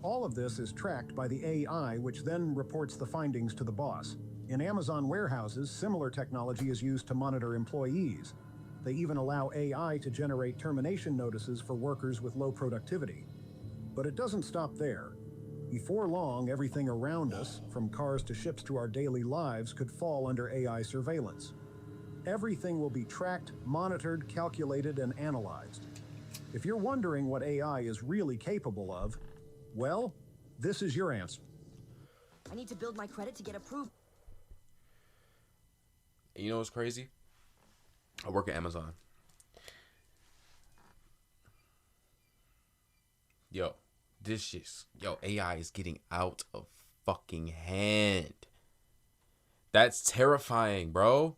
All of this is tracked by the AI, which then reports the findings to the boss. In Amazon warehouses, similar technology is used to monitor employees. They even allow AI to generate termination notices for workers with low productivity. But it doesn't stop there. Before long, everything around us, from cars to ships to our daily lives, could fall under AI surveillance. Everything will be tracked, monitored, calculated, and analyzed. If you're wondering what AI is really capable of, well, this is your answer. I need to build my credit to get approved. You know what's crazy? I work at Amazon. Yo, AI is getting out of fucking hand. That's terrifying, bro.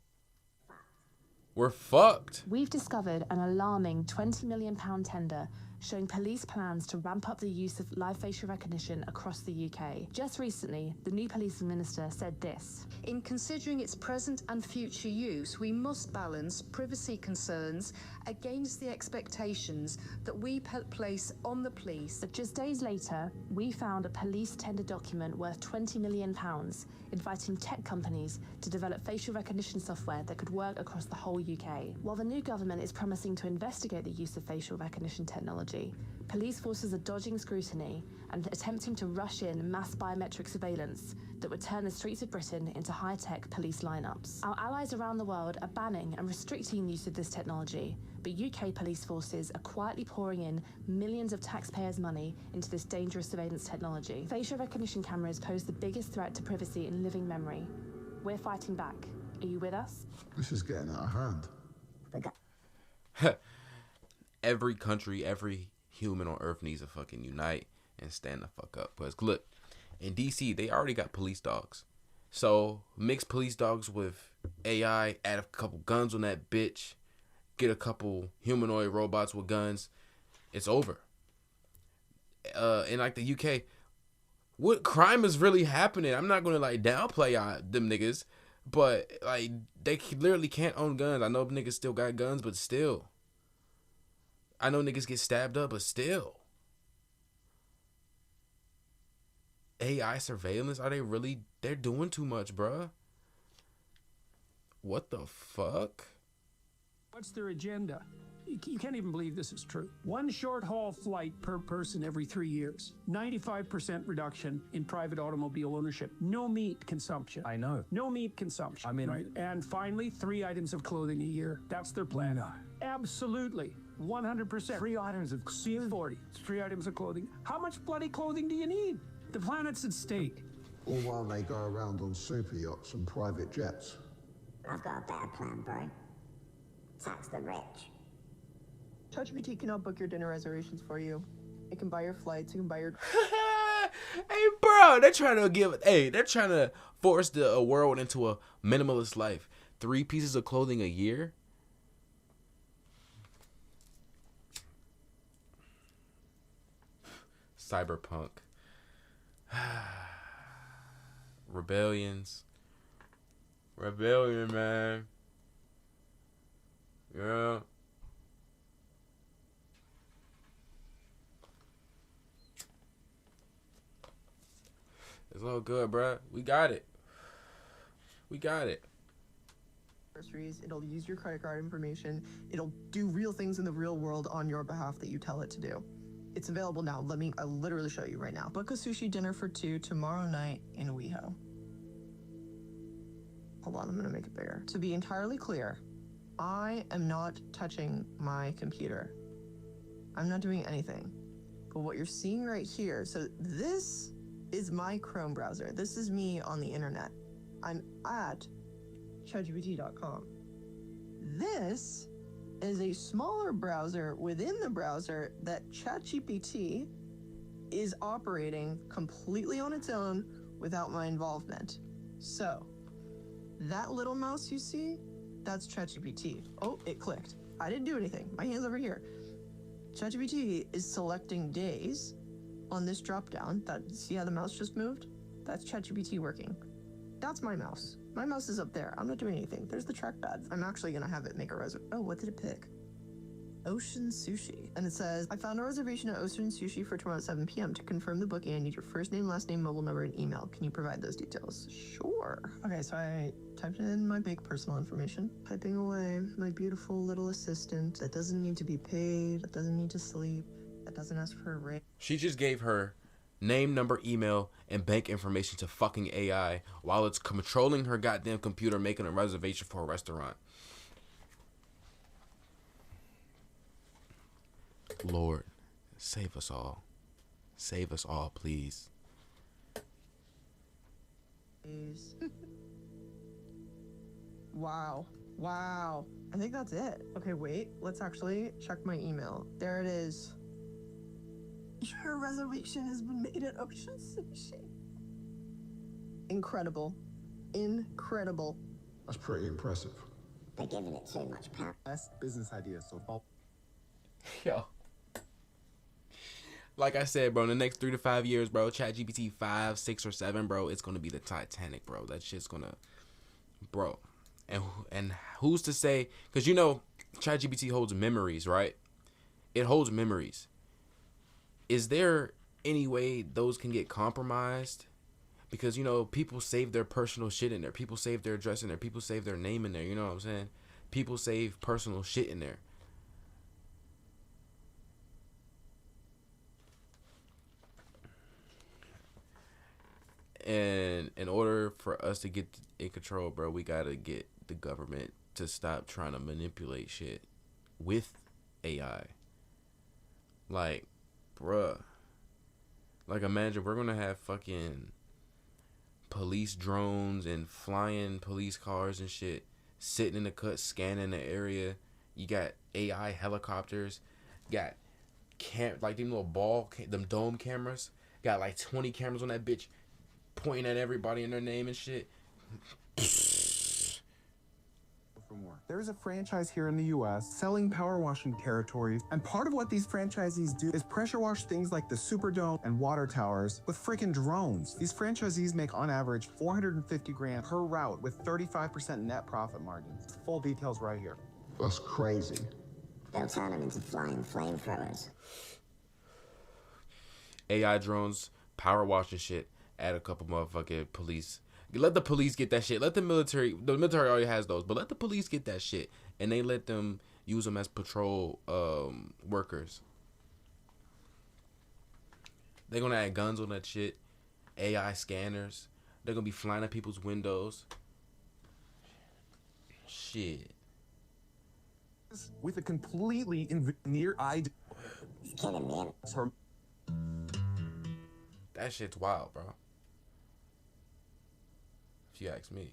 We're fucked. We've discovered an alarming £20 million tender showing police plans to ramp up the use of live facial recognition across the UK. Just recently, the new police minister said this. In considering its present and future use, we must balance privacy concerns against the expectations that we place on the police. But just days later, we found a police tender document worth £20 million, inviting tech companies to develop facial recognition software that could work across the whole UK. While the new government is promising to investigate the use of facial recognition technology, police forces are dodging scrutiny and attempting to rush in mass biometric surveillance that would turn the streets of Britain into high-tech police lineups. Our allies around the world are banning and restricting use of this technology, but UK police forces are quietly pouring in millions of taxpayers' money into this dangerous surveillance technology. Facial recognition cameras pose the biggest threat to privacy in living memory. We're fighting back. Are you with us? This is getting out of hand. Every country, every human on Earth needs to fucking unite and stand the fuck up. Because look, in DC, they already got police dogs. So mix police dogs with AI, add a couple guns on that bitch, get a couple humanoid robots with guns, it's over. In like the UK, what crime is really happening? I'm not gonna like downplay them niggas, but like they literally can't own guns. I know niggas still got guns, but still. I know niggas get stabbed up, but still. AI surveillance? Are they really? They're doing too much, bruh. What the fuck? What's their agenda? You can't even believe this is true. One short-haul flight per person every 3 years. 95% reduction in private automobile ownership. No meat consumption. I know. No meat consumption. I mean... Right? And finally, 3 items of clothing a year. That's their plan. No. Absolutely. 100%. 3 items of... 40. 3 items of clothing. How much bloody clothing do you need? The planet's at stake. All while they go around on super yachts and private jets. I've got a better plan, bro. Tax the rich. ChatGPT cannot book your dinner reservations for you. It can buy your flights, it can buy your... Hey, bro, they're trying to force the world into a minimalist life. 3 pieces of clothing a year? Cyberpunk. Rebellion, man. Yeah. It's all good, bruh. We got it. It'll use your credit card information. It'll do real things in the real world on your behalf that you tell it to do. It's available now. I'll literally show you right now. Book a sushi dinner for 2 tomorrow night in WeHo. Hold on, I'm gonna make it bigger. To be entirely clear, I am not touching my computer. I'm not doing anything. But what you're seeing right here, so this is my Chrome browser. This is me on the internet. I'm at ChatGPT.com. This is a smaller browser within the browser that ChatGPT is operating completely on its own without my involvement. So, that little mouse you see, that's ChatGPT. Oh, it clicked. I didn't do anything. My hand's over here. ChatGPT is selecting days on this drop down. See how the mouse just moved? That's ChatGPT working. That's my mouse. My mouse is up there. I'm not doing anything. There's the trackpad. I'm actually gonna have it make a reservation. Oh, what did it pick? Ocean Sushi. And it says, I found a reservation at Ocean Sushi for tomorrow at 7 p.m. To confirm the booking, I need your first name, last name, mobile number, and email. Can you provide those details? Sure. Okay, so I typed in my big personal information. Typing away, my beautiful little assistant that doesn't need to be paid, that doesn't need to sleep, that doesn't ask for a rate. She just gave her name, number, email, and bank information to fucking AI while it's controlling her goddamn computer making a reservation for a restaurant. Lord, save us all. Save us all, please. Wow. Wow. I think that's it. Okay, wait. Let's actually check my email. There it is. Your reservation has been made at Ocean Sushi. Incredible. Incredible. That's pretty impressive. They're giving it so much power. Best business idea so far. Yo. Like I said, bro, in the next 3 to 5 years, bro, ChatGPT 5, 6, or 7, bro, it's gonna be the Titanic, bro. That shit's gonna, bro. And who's to say? Because you know, ChatGPT holds memories, right? It holds memories. Is there any way those can get compromised? Because, you know, people save their personal shit in there. People save their address in there. People save their name in there. You know what I'm saying? People save personal shit in there. And in order for us to get in control, bro, we gotta get the government to stop trying to manipulate shit with AI. Like, bruh. Like, imagine we're gonna have fucking police drones and flying police cars and shit sitting in the cut, scanning the area. You got AI helicopters. Got like them little them dome cameras. Got like 20 cameras on that bitch, pointing at everybody and their name and shit. There's a franchise here in the US selling power washing territories, and part of what these franchisees do is pressure wash things like the Superdome and water towers with freaking drones. These franchisees make on average $450,000 per route with 35% net profit margins. Full details right here. That's crazy. They'll turn them into flying flamethrowers. AI drones, power washing shit, add a couple motherfucking police. Let the police get that shit. Let the military already has those, but let the police get that shit. And they let them use them as patrol workers. They're going to add guns on that shit. AI scanners. They're going to be flying at people's windows. Shit. With a completely near-eyed... Kidding me. That shit's wild, bro. If you ask me.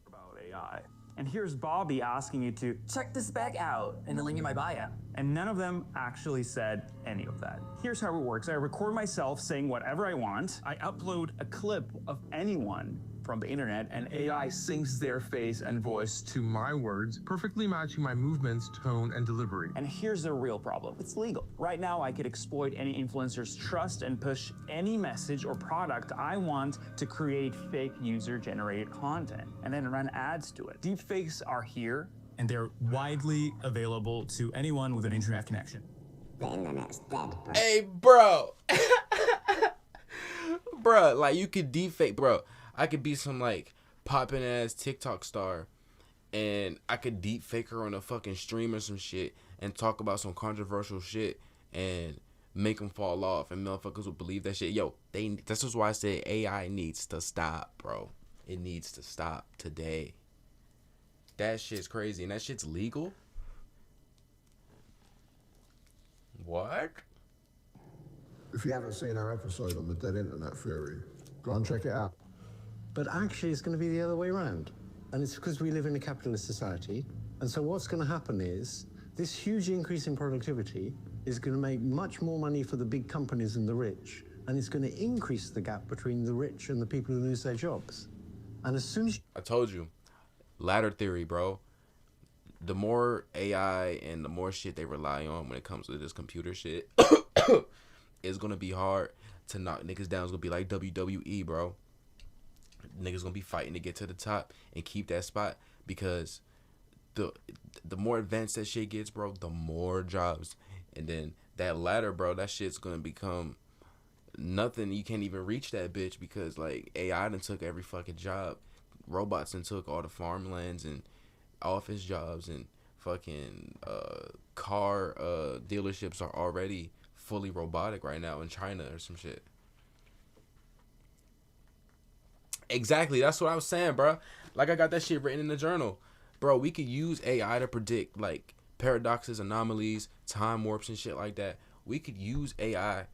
About AI. And here's Bobby asking you to check this spec out and the link in my bio. And none of them actually said any of that. Here's how it works. I record myself saying whatever I want. I upload a clip of anyone from the internet, and AI syncs their face and voice to my words, perfectly matching my movements, tone, and delivery. And here's the real problem. It's legal. Right now, I could exploit any influencer's trust and push any message or product I want to create fake user-generated content and then run ads to it. Deepfakes are here, and they're widely available to anyone with an internet connection. The internet's dead, bro. Hey, bro. Bro, like, you could deepfake, bro. I could be some, like, poppin' ass TikTok star, and I could deep fake her on a fucking stream or some shit and talk about some controversial shit and make them fall off, and motherfuckers will believe that shit. Yo, this is why I said AI needs to stop, bro. It needs to stop today. That shit's crazy, and that shit's legal? What? If you haven't seen our episode on the dead internet theory, go and check it out. But actually, it's going to be the other way around. And it's because we live in a capitalist society. And so what's going to happen is this huge increase in productivity is going to make much more money for the big companies and the rich. And it's going to increase the gap between the rich and the people who lose their jobs. And as soon as... I told you. Ladder theory, bro. The more AI and the more shit they rely on when it comes to this computer shit, it's going to be hard to knock niggas down. It's going to be like WWE, bro. Niggas gonna be fighting to get to the top and keep that spot, because the more advanced that shit gets, bro, the more jobs. And then that ladder, bro, that shit's gonna become nothing. You can't even reach that bitch, because like AI done took every fucking job. Robots done took all the farmlands and office jobs, and fucking car dealerships are already fully robotic right now in China or some shit. Exactly, that's what I was saying, bro. Like, I got that shit written in the journal. Bro, we could use AI to predict, like, paradoxes, anomalies, time warps, and shit like that. We could use AI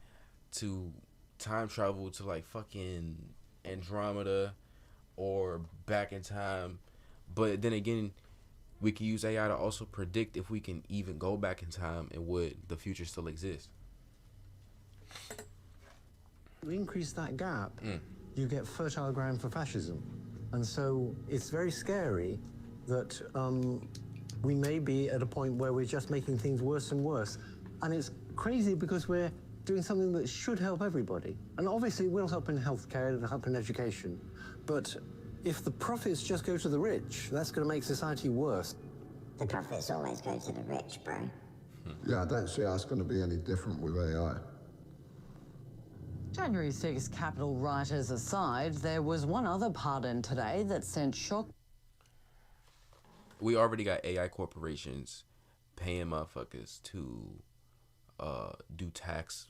to time travel to, like, fucking Andromeda or back in time. But then again, we could use AI to also predict if we can even go back in time and would the future still exist. we increase that gap, you get fertile ground for fascism. And so it's very scary that we may be at a point where we're just making things worse and worse. And it's crazy because we're doing something that should help everybody. And obviously it will help in healthcare, it'll help in education. But if the profits just go to the rich, that's going to make society worse. The profits always go to the rich, bro. Yeah, I don't see how it's going to be any different with AI. January 6 Capitol rioters aside, there was one other pardon today that sent shock. We already got AI corporations paying motherfuckers to do tasks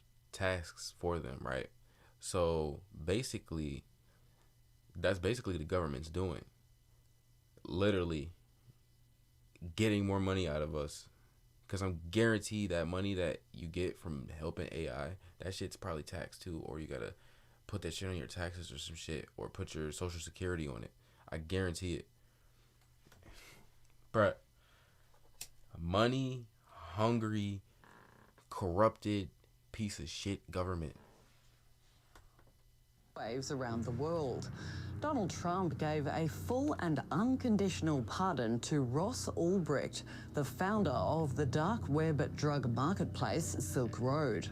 for them, right? So basically, that's basically the government's doing. Literally getting more money out of us. Because I'm guaranteed that money that you get from helping AI, that shit's probably taxed too. Or you gotta put that shit on your taxes or some shit. Or put your social security on it. I guarantee it. Bruh. Money, hungry, corrupted piece of shit government. Waves around the world. Donald Trump gave a full and unconditional pardon to Ross Ulbricht, the founder of the dark web drug marketplace Silk Road.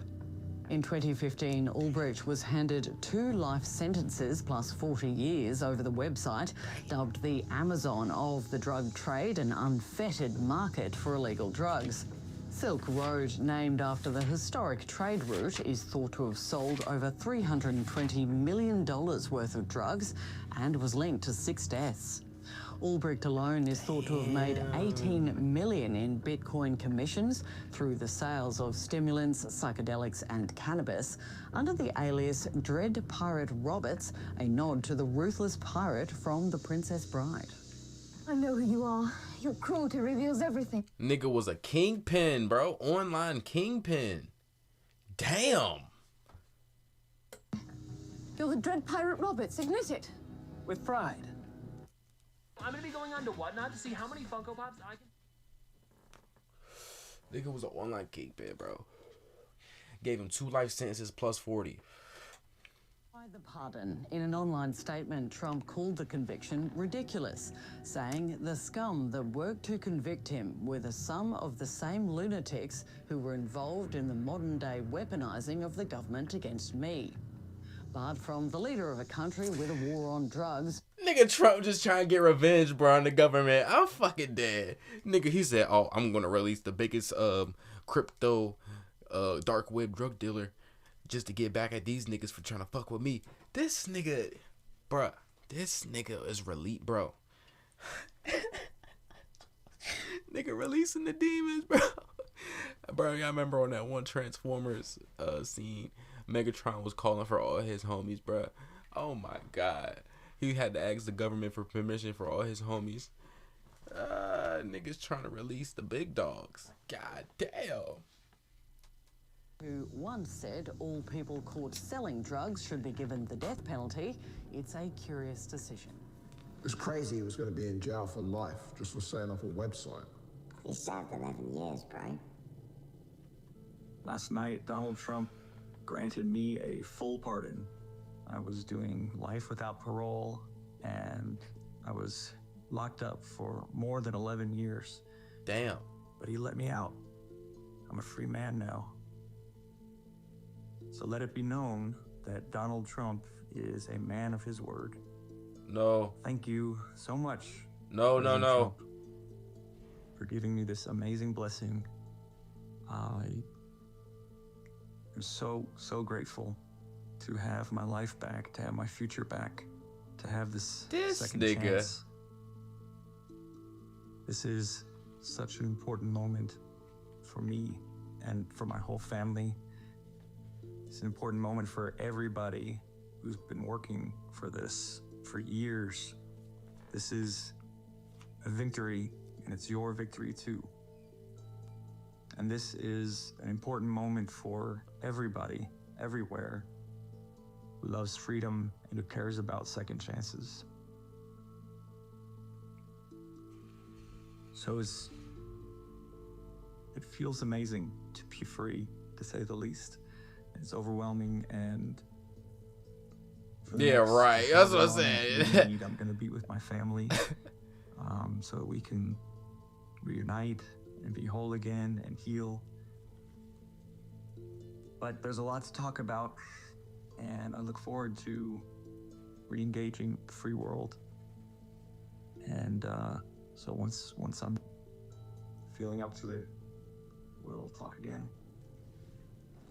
In 2015, Ulbricht was handed 2 life sentences plus 40 years over the website, dubbed the Amazon of the drug trade, an unfettered market for illegal drugs. Silk Road, named after the historic trade route, is thought to have sold over $320 million worth of drugs and was linked to 6 deaths. Ulbricht alone is thought to have made 18 million in Bitcoin commissions through the sales of stimulants, psychedelics and cannabis under the alias Dread Pirate Roberts, a nod to the ruthless pirate from The Princess Bride. I know who you are. Your cruelty reveals everything. Nigga was a kingpin, bro. Online kingpin. Damn. You're the Dread Pirate Roberts. Ignite it. With pride. I'm gonna be going on to Whatnot to see how many Funko Pops I can. Nigga was an online kingpin, bro. Gave him 2 life sentences plus 40. By the pardon, in an online statement, Trump called the conviction ridiculous, saying the scum that worked to convict him were the sum of the same lunatics who were involved in the modern-day weaponizing of the government against me. But from the leader of a country with a war on drugs... Nigga, Trump just trying to get revenge, bro, on the government. I'm fucking dead. Nigga, he said, oh, I'm going to release the biggest crypto dark web drug dealer just to get back at these niggas for trying to fuck with me. This nigga, bruh, this nigga is bro. Nigga releasing the demons, bro. Bro, y'all remember on that one Transformers scene, Megatron was calling for all his homies, bro. Oh my God. He had to ask the government for permission for all his homies. Niggas trying to release the big dogs. God damn. Who once said all people caught selling drugs should be given the death penalty. It's a curious decision. It's crazy he was going to be in jail for life just for setting up a website. He served 11 years, bro. Last night, Donald Trump granted me a full pardon. I was doing life without parole, and I was locked up for more than 11 years. Damn. But he let me out. I'm a free man now. So let it be known that Donald Trump is a man of his word. No. Thank you so much. No, President no, no. Trump, for giving me this amazing blessing. I am so grateful to have my life back, to have my future back, to have this second nigga. chance. This is such an important moment for me and for my whole family. It's an important moment for everybody who's been working for this for years. This is a victory, and it's your victory too. And this is an important moment for everybody, everywhere, who loves freedom and who cares about second chances. So it feels amazing to be free, to say the least. It's overwhelming, and yeah, right. That's what I'm saying. I'm gonna be with my family, so that we can reunite and be whole again and heal. But there's a lot to talk about, and I look forward to re-engaging the free world. And so once I'm feeling up to it, we'll talk again.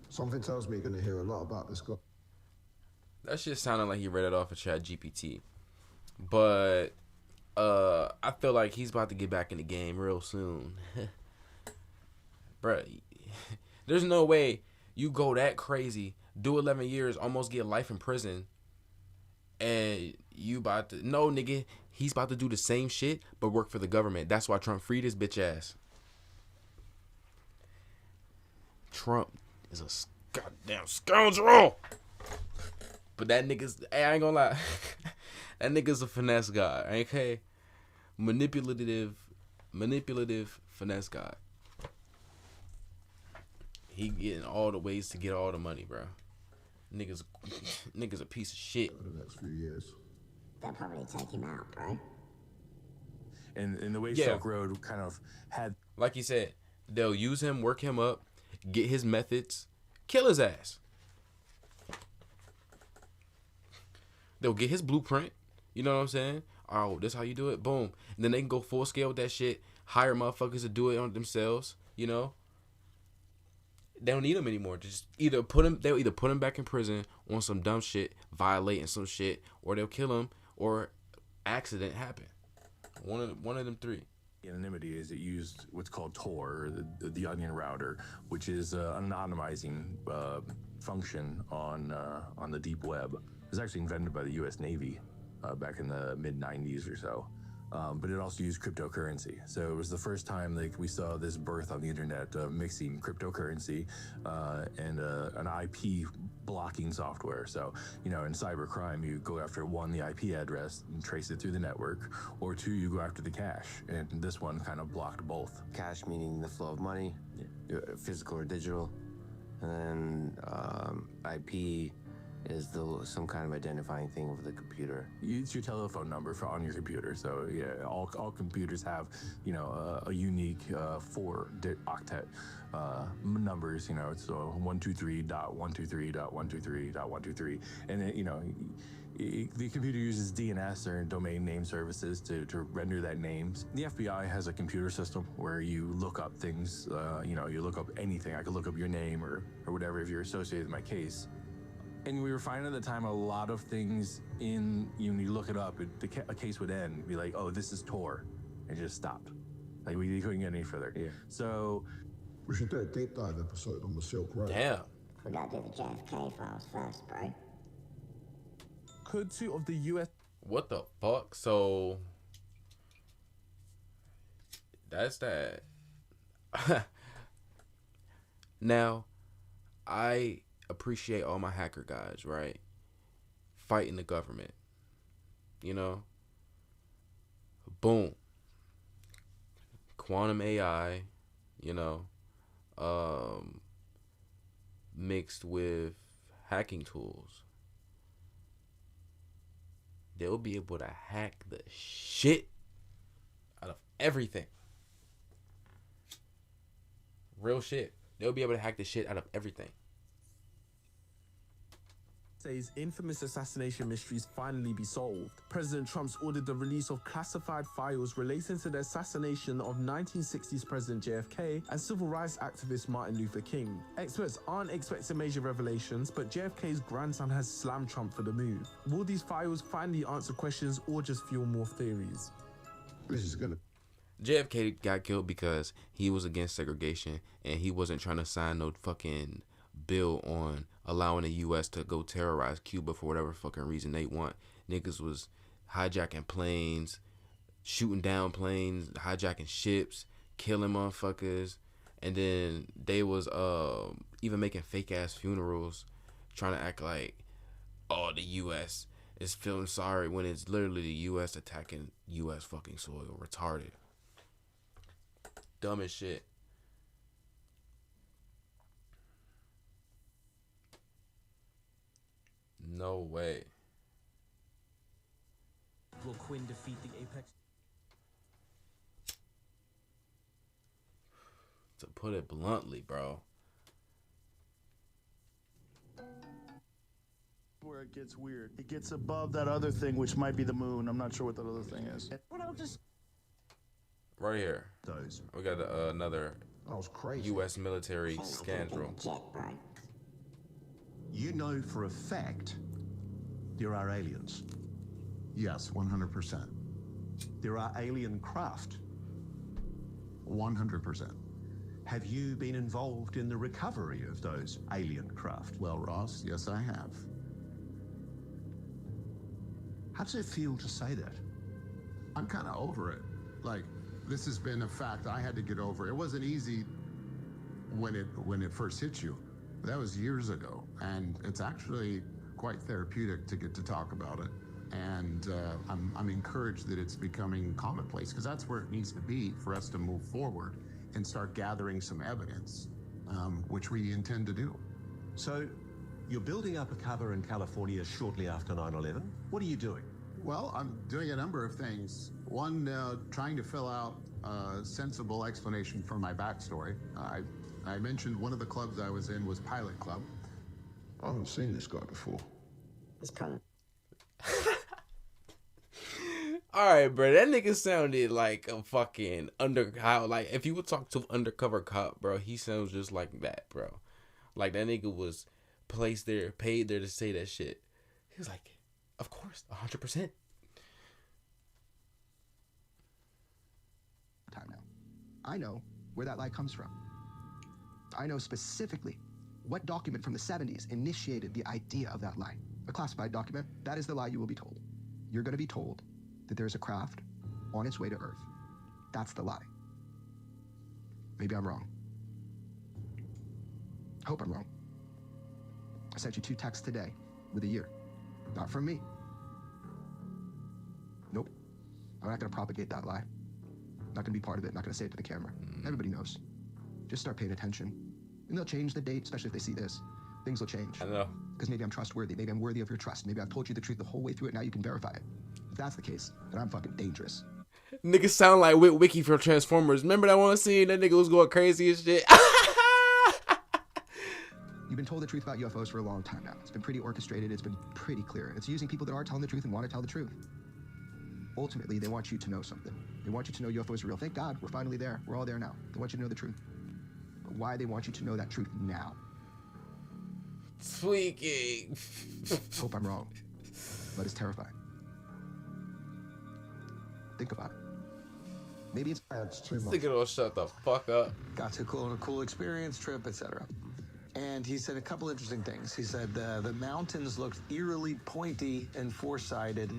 Something tells me you're going to hear a lot about this guy. That shit sounded like he read it off of ChatGPT. But I feel like he's about to get back in the game real soon. Bruh, there's no way you go that crazy, do 11 years, almost get life in prison, and you about to... No, nigga, he's about to do the same shit, but work for the government. That's why Trump freed his bitch ass. Trump is a goddamn scoundrel. But that nigga's... Hey, I ain't gonna lie. That nigga's a finesse guy, okay? Manipulative finesse guy. He getting all the ways to get all the money, bro. Nigga's a piece of shit. For the next few years. They'll probably take him out, bro. And the way Silk Road kind of had... Like you said, they'll use him, work him up, get his methods, kill his ass. They'll get his blueprint. You know what I'm saying? Oh, this how you do it? Boom. And then they can go full scale with that shit. Hire motherfuckers to do it on themselves. You know? They don't need him anymore. Just they'll either put him back in prison on some dumb shit, violating some shit, or they'll kill him, or accident happen. One of them three. Anonymity is it used what's called Tor, or the onion router, which is an anonymizing function on the deep web. It was actually invented by the U.S. Navy back in the mid-90s or so. But it also used cryptocurrency. So it was the first time we saw this birth on the internet mixing cryptocurrency and an IP blocking software. So, you know, in cybercrime, you go after one, the IP address and trace it through the network, or two, you go after the cache. And this one kind of blocked both. Cache meaning the flow of money, physical or digital. And then IP is some kind of identifying thing over the computer. It's your telephone number on your computer. So yeah, all computers have, you know, a unique 4-octet numbers. You know, it's 123.123.123.123, and it, you know, the computer uses DNS or domain name services to render that name. The FBI has a computer system where you look up things. You know, you look up anything. I could look up your name or whatever if you're associated with my case. And we were finding at the time a lot of things when you look it up, a case would end, be like, oh, this is Tor, and just stopped. Like, we couldn't get any further. Yeah. So... We should do a deep dive episode on the Silk Road. Damn. We gotta do the JFK files first, bro. Could two of the U.S. What the fuck? So... That's that. Now, I appreciate all my hacker guys, right? Fighting the government. You know? Boom. Quantum AI, you know, mixed with hacking tools. They'll be able to hack the shit out of everything. Real shit. They'll be able to hack the shit out of everything. Says infamous assassination mysteries finally be solved. President Trump's ordered the release of classified files relating to the assassination of 1960s President JFK and civil rights activist Martin Luther King. Experts aren't expecting major revelations, but JFK's grandson has slammed Trump for the move. Will these files finally answer questions or just fuel more theories? This is gonna... JFK got killed because he was against segregation and he wasn't trying to sign no fucking bill on allowing the U.S. to go terrorize Cuba for whatever fucking reason they want. Niggas was hijacking planes, shooting down planes, hijacking ships, killing motherfuckers, and then they was even making fake ass funerals, trying to act like, oh, the U.S. is feeling sorry when it's literally the U.S. attacking U.S. fucking soil. Retarded. Dumb as shit. No way. Will Quinn defeat the Apex? To put it bluntly, bro, Where it gets weird. It gets above that other thing, which might be the moon. I'm not sure what that other thing is. Right here. We got another U.S. military scandal. You know for a fact there are aliens. Yes, 100%. There are alien craft. 100%. Have you been involved in the recovery of those alien craft? Well, Ross, yes, I have. How does it feel to say that? I'm kind of over it. Like, this has been a fact I had to get over. It wasn't easy when it first hit you. That was years ago, and it's actually quite therapeutic to get to talk about it. And I'm encouraged that it's becoming commonplace, because that's where it needs to be for us to move forward and start gathering some evidence, which we intend to do. So, you're building up a cover in California shortly after 9/11. What are you doing? Well, I'm doing a number of things. One, trying to fill out a sensible explanation for my backstory. I mentioned one of the clubs I was in was Pilot Club. I haven't seen this guy before. It's kind of... Alright, bro, that nigga sounded like a fucking like, if you would talk to an undercover cop, bro, he sounds just like that, bro. Like, that nigga was placed there, paid there to say that shit. He was like, of course, 100%. Time now. I know where that lie comes from. I know specifically what document from the 70s initiated the idea of that lie. A classified document. That is the lie you will be told. You're going to be told that there's a craft on its way to Earth. That's the lie. Maybe I'm wrong. I hope I'm wrong. I sent you 2 texts today with a year. Not from me. Nope. I'm not going to propagate that lie. Not going to be part of it. Not going to say it to the camera. Everybody knows. Just start paying attention. And they'll change the date, especially if they see this. Things will change. I know. Because maybe I'm trustworthy. Maybe I'm worthy of your trust. Maybe I've told you the truth the whole way through it. Now you can verify it. If that's the case, then I'm fucking dangerous. Niggas sound like Wiki from Transformers. Remember that one scene? That nigga was going crazy as shit. You've been told the truth about UFOs for a long time now. It's been pretty orchestrated. It's been pretty clear. It's using people that are telling the truth and want to tell the truth. Ultimately, they want you to know something. They want you to know UFOs are real. Thank God, we're finally there. We're all there now. They want you to know the truth. But why they want you to know that truth now? Tweaking. Hope I'm wrong, but it's terrifying. Think about it. Maybe it's too much. Nigga don't shut the fuck up. Got to a cool experience, trip, etc. And he said a couple interesting things. He said the mountains looked eerily pointy and four-sided.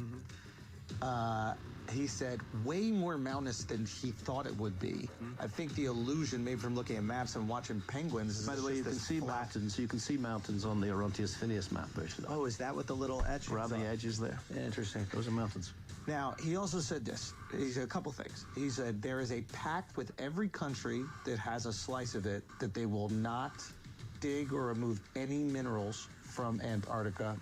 He said way more mountainous than he thought it would be. I think the illusion made from looking at maps and watching penguins is By the way, you can see mountains. You can see mountains on the Orontius Phineas map, actually. Oh, is that what the little edge Around the edges there. Interesting. Those are mountains. Now, he also said this. He said a couple things. He said there is a pact with every country that has a slice of it that they will not dig or remove any minerals from Antarctica.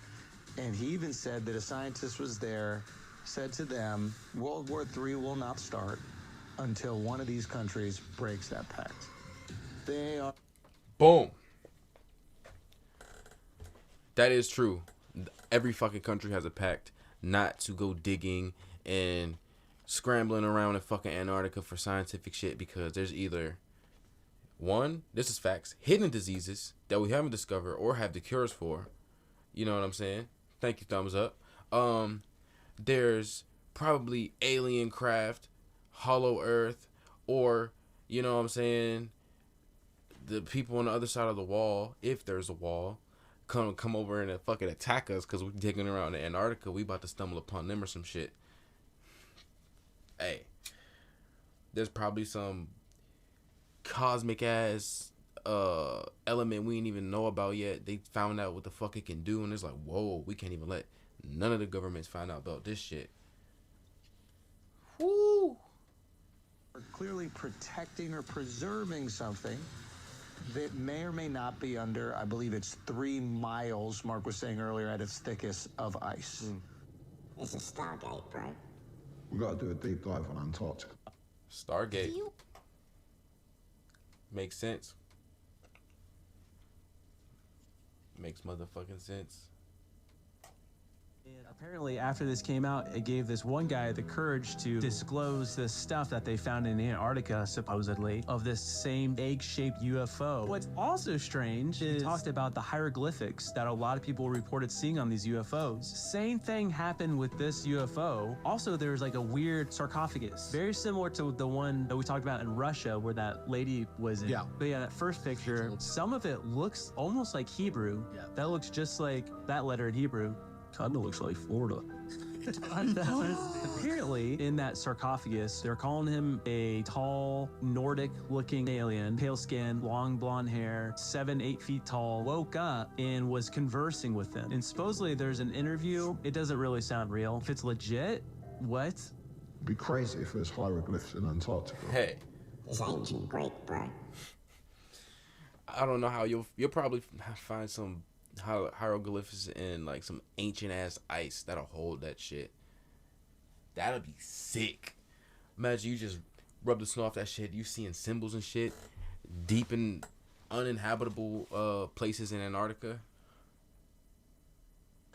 And he even said that a scientist was there, said to them, World War III will not start until one of these countries breaks that pact. They are... Boom. That is true. Every fucking country has a pact not to go digging and scrambling around in fucking Antarctica for scientific shit, because there's either, one, this is facts, hidden diseases that we haven't discovered or have the cures for. You know what I'm saying? Thank you, thumbs up. There's probably alien craft, hollow earth, or, you know what I'm saying, the people on the other side of the wall, if there's a wall, come over and fucking attack us because we're digging around in Antarctica. We about to stumble upon them or some shit. Hey, there's probably some cosmic ass element we ain't even know about yet. They found out what the fuck it can do, and it's like, whoa, we can't even let none of the governments find out about this shit. Woo! We're clearly protecting or preserving something that may or may not be under, I believe it's 3 miles, Mark was saying earlier, at its thickest of ice. It's a Stargate, bro. We gotta do a deep dive on Antarctica. Stargate. Makes sense. Makes motherfucking sense. Apparently, after this came out, it gave this one guy the courage to disclose this stuff that they found in Antarctica, supposedly, of this same egg-shaped UFO. What's also strange is he talked about the hieroglyphics that a lot of people reported seeing on these UFOs. Same thing happened with this UFO. Also, there's like a weird sarcophagus, very similar to the one that we talked about in Russia, where that lady was in. Yeah. But yeah, that first picture, some of it looks almost like Hebrew. Yeah. That looks just like that letter in Hebrew. Kind of looks like Florida. Apparently, in that sarcophagus, they're calling him a tall, Nordic-looking alien, pale skin, long blonde hair, 7-8 feet tall, woke up and was conversing with them. And supposedly there's an interview. It doesn't really sound real. If it's legit, what? It'd be crazy if there's hieroglyphs in Antarctica. Hey. It's ancient Greek, bro. I don't know how you'll probably find some hieroglyphs in like some ancient ass ice that'll hold that shit. That'll be sick. Imagine you just rub the snow off that shit. You seeing symbols and shit deep in uninhabitable places in Antarctica.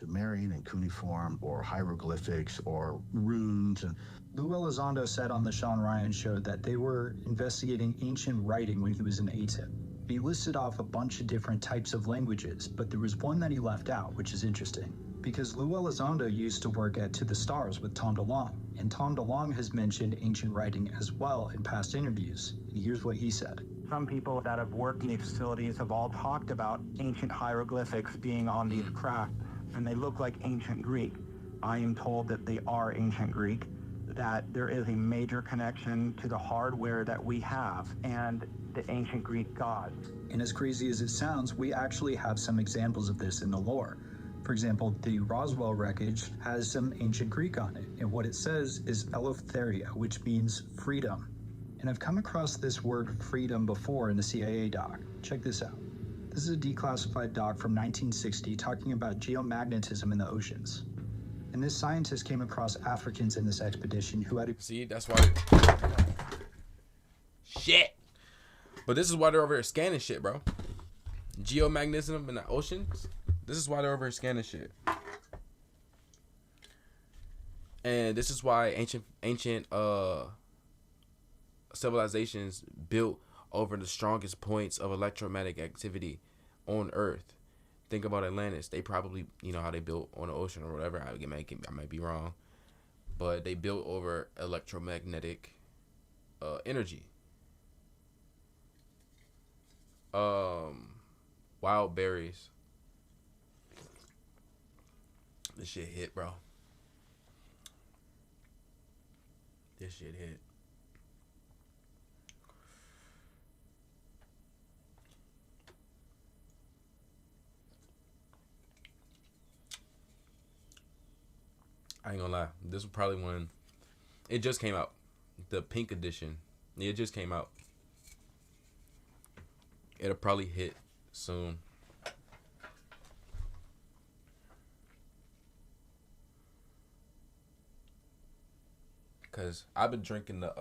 Sumerian and cuneiform or hieroglyphics or runes. And Lou Elizondo said on the Sean Ryan show that they were investigating ancient writing when he was in ATIP. He listed off a bunch of different types of languages, but there was one that he left out, which is interesting, because Lou Elizondo used to work at To the Stars with Tom DeLonge, and Tom DeLonge has mentioned ancient writing as well in past interviews. And here's what he said. Some people that have worked in these facilities have all talked about ancient hieroglyphics being on these craft, and they look like ancient Greek. I am told that they are ancient Greek, that there is a major connection to the hardware that we have and the ancient Greek gods. And as crazy as it sounds, we actually have some examples of this in the lore. For example, the Roswell wreckage has some ancient Greek on it, and what it says is Eleutheria, which means freedom. And I've come across this word freedom before in the CIA doc. Check this out. This is a declassified doc from 1960 talking about geomagnetism in the oceans. And this scientist came across Africans in this expedition who had... See, that's why... Shit! But this is why they're over here scanning shit, bro. Geomagnetism in the oceans. This is why they're over here scanning shit. And this is why ancient civilizations built over the strongest points of electromagnetic activity on Earth. Think about Atlantis. They probably, you know, how they built on the ocean or whatever. I might be wrong. But they built over electromagnetic energy. Wild berries. This shit hit, bro. This shit hit. I ain't gonna lie. This was probably one. It just came out. The pink edition. It just came out. It'll probably hit soon. Cause I've been drinking the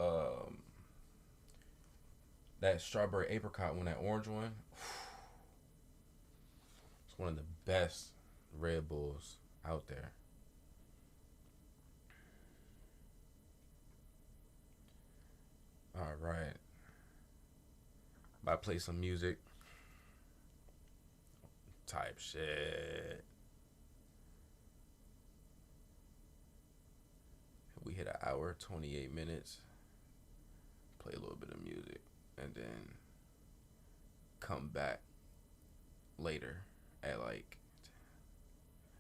that strawberry apricot one, that orange one. It's one of the best Red Bulls out there. All right. About to play some music. Type shit. We hit an hour, 28 minutes. Play a little bit of music. And then come back later at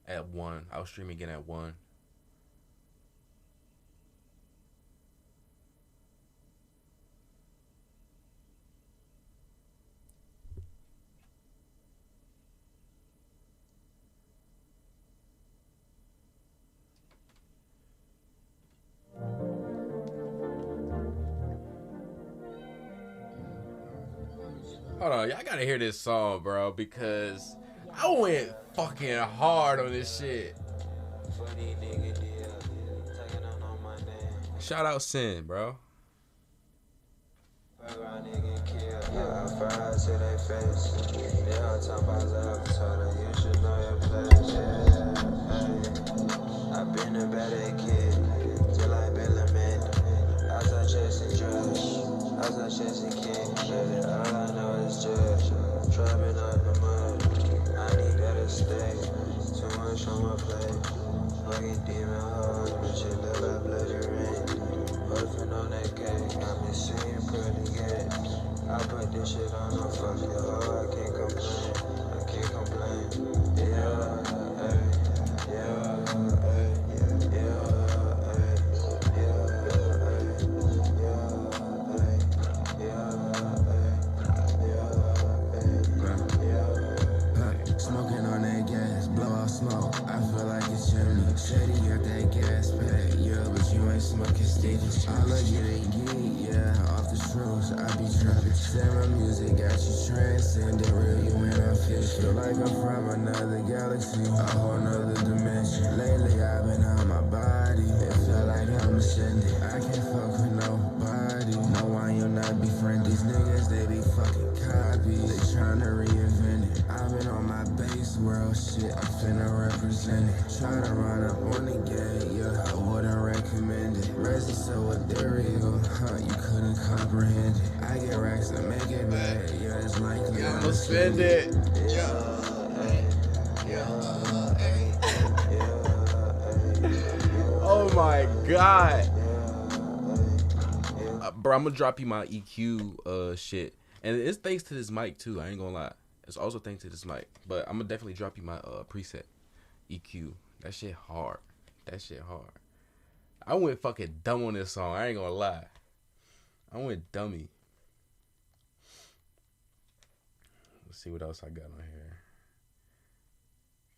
at 1. I'll stream again at 1. Hold on, y'all gotta hear this song, bro, because I went fucking hard on this shit. Shout out Sin, bro. I've been a better kid, till I been lamented. Outside chasing drugs, outside chasing king. Baby, all I know is judge. Trapping up the mud, I need better stay. Too much on my plate. Fucking demon hoes, but you look like bloody rain. Puffin' on that cake, got me seeing pretty good. I put this shit on a fucking hoe, I can't complain. I can't complain. Yeah, hey, yeah, hey. Smoking on that gas, blow out smoke, I feel like it's chimney. Shady got that gas pack, yeah, but you ain't smoking stitches. I look at it, yeah, off the shrooms, I be trapping. Say my music got you transcending, real you ain't official. Feel like I'm from another galaxy, a whole nother dimension. Lately I've been on my body, it feel like I'm ascending. I can't fuck with nobody, no why you not befriend these niggas, they be fucking copies. They tryna reinvent it. I've been on my base world shit, I'm finna represent it. Try to run up on the gate, yeah, I wouldn't recommend it. Resi so ethereal, huh, you couldn't comprehend it. I get racks and make it bad, yeah, it's likely I'ma spend it. Oh my god. Bro, I'm gonna drop you my EQ shit. And it's thanks to this mic too, I ain't gonna lie. It's also thanks to this mic. But I'm gonna definitely drop you my preset EQ. That shit hard. That shit hard. I went fucking dumb on this song, I ain't gonna lie. I went dummy. Let's see what else I got on here.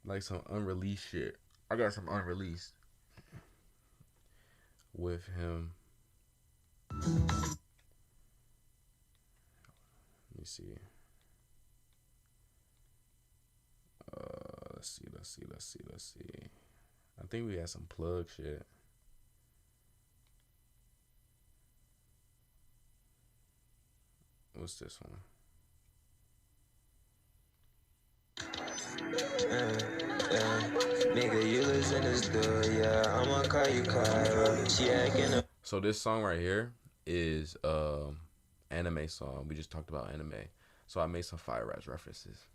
Like some unreleased shit. I got some unreleased with him. Let me see. Let's see. I think we had some plug shit. What's this one? Nigga, you listen to this door, yeah. I'ma call you Kyra. She acting up. So this song right here is anime song. We just talked about anime. So I made some Fire Rats references.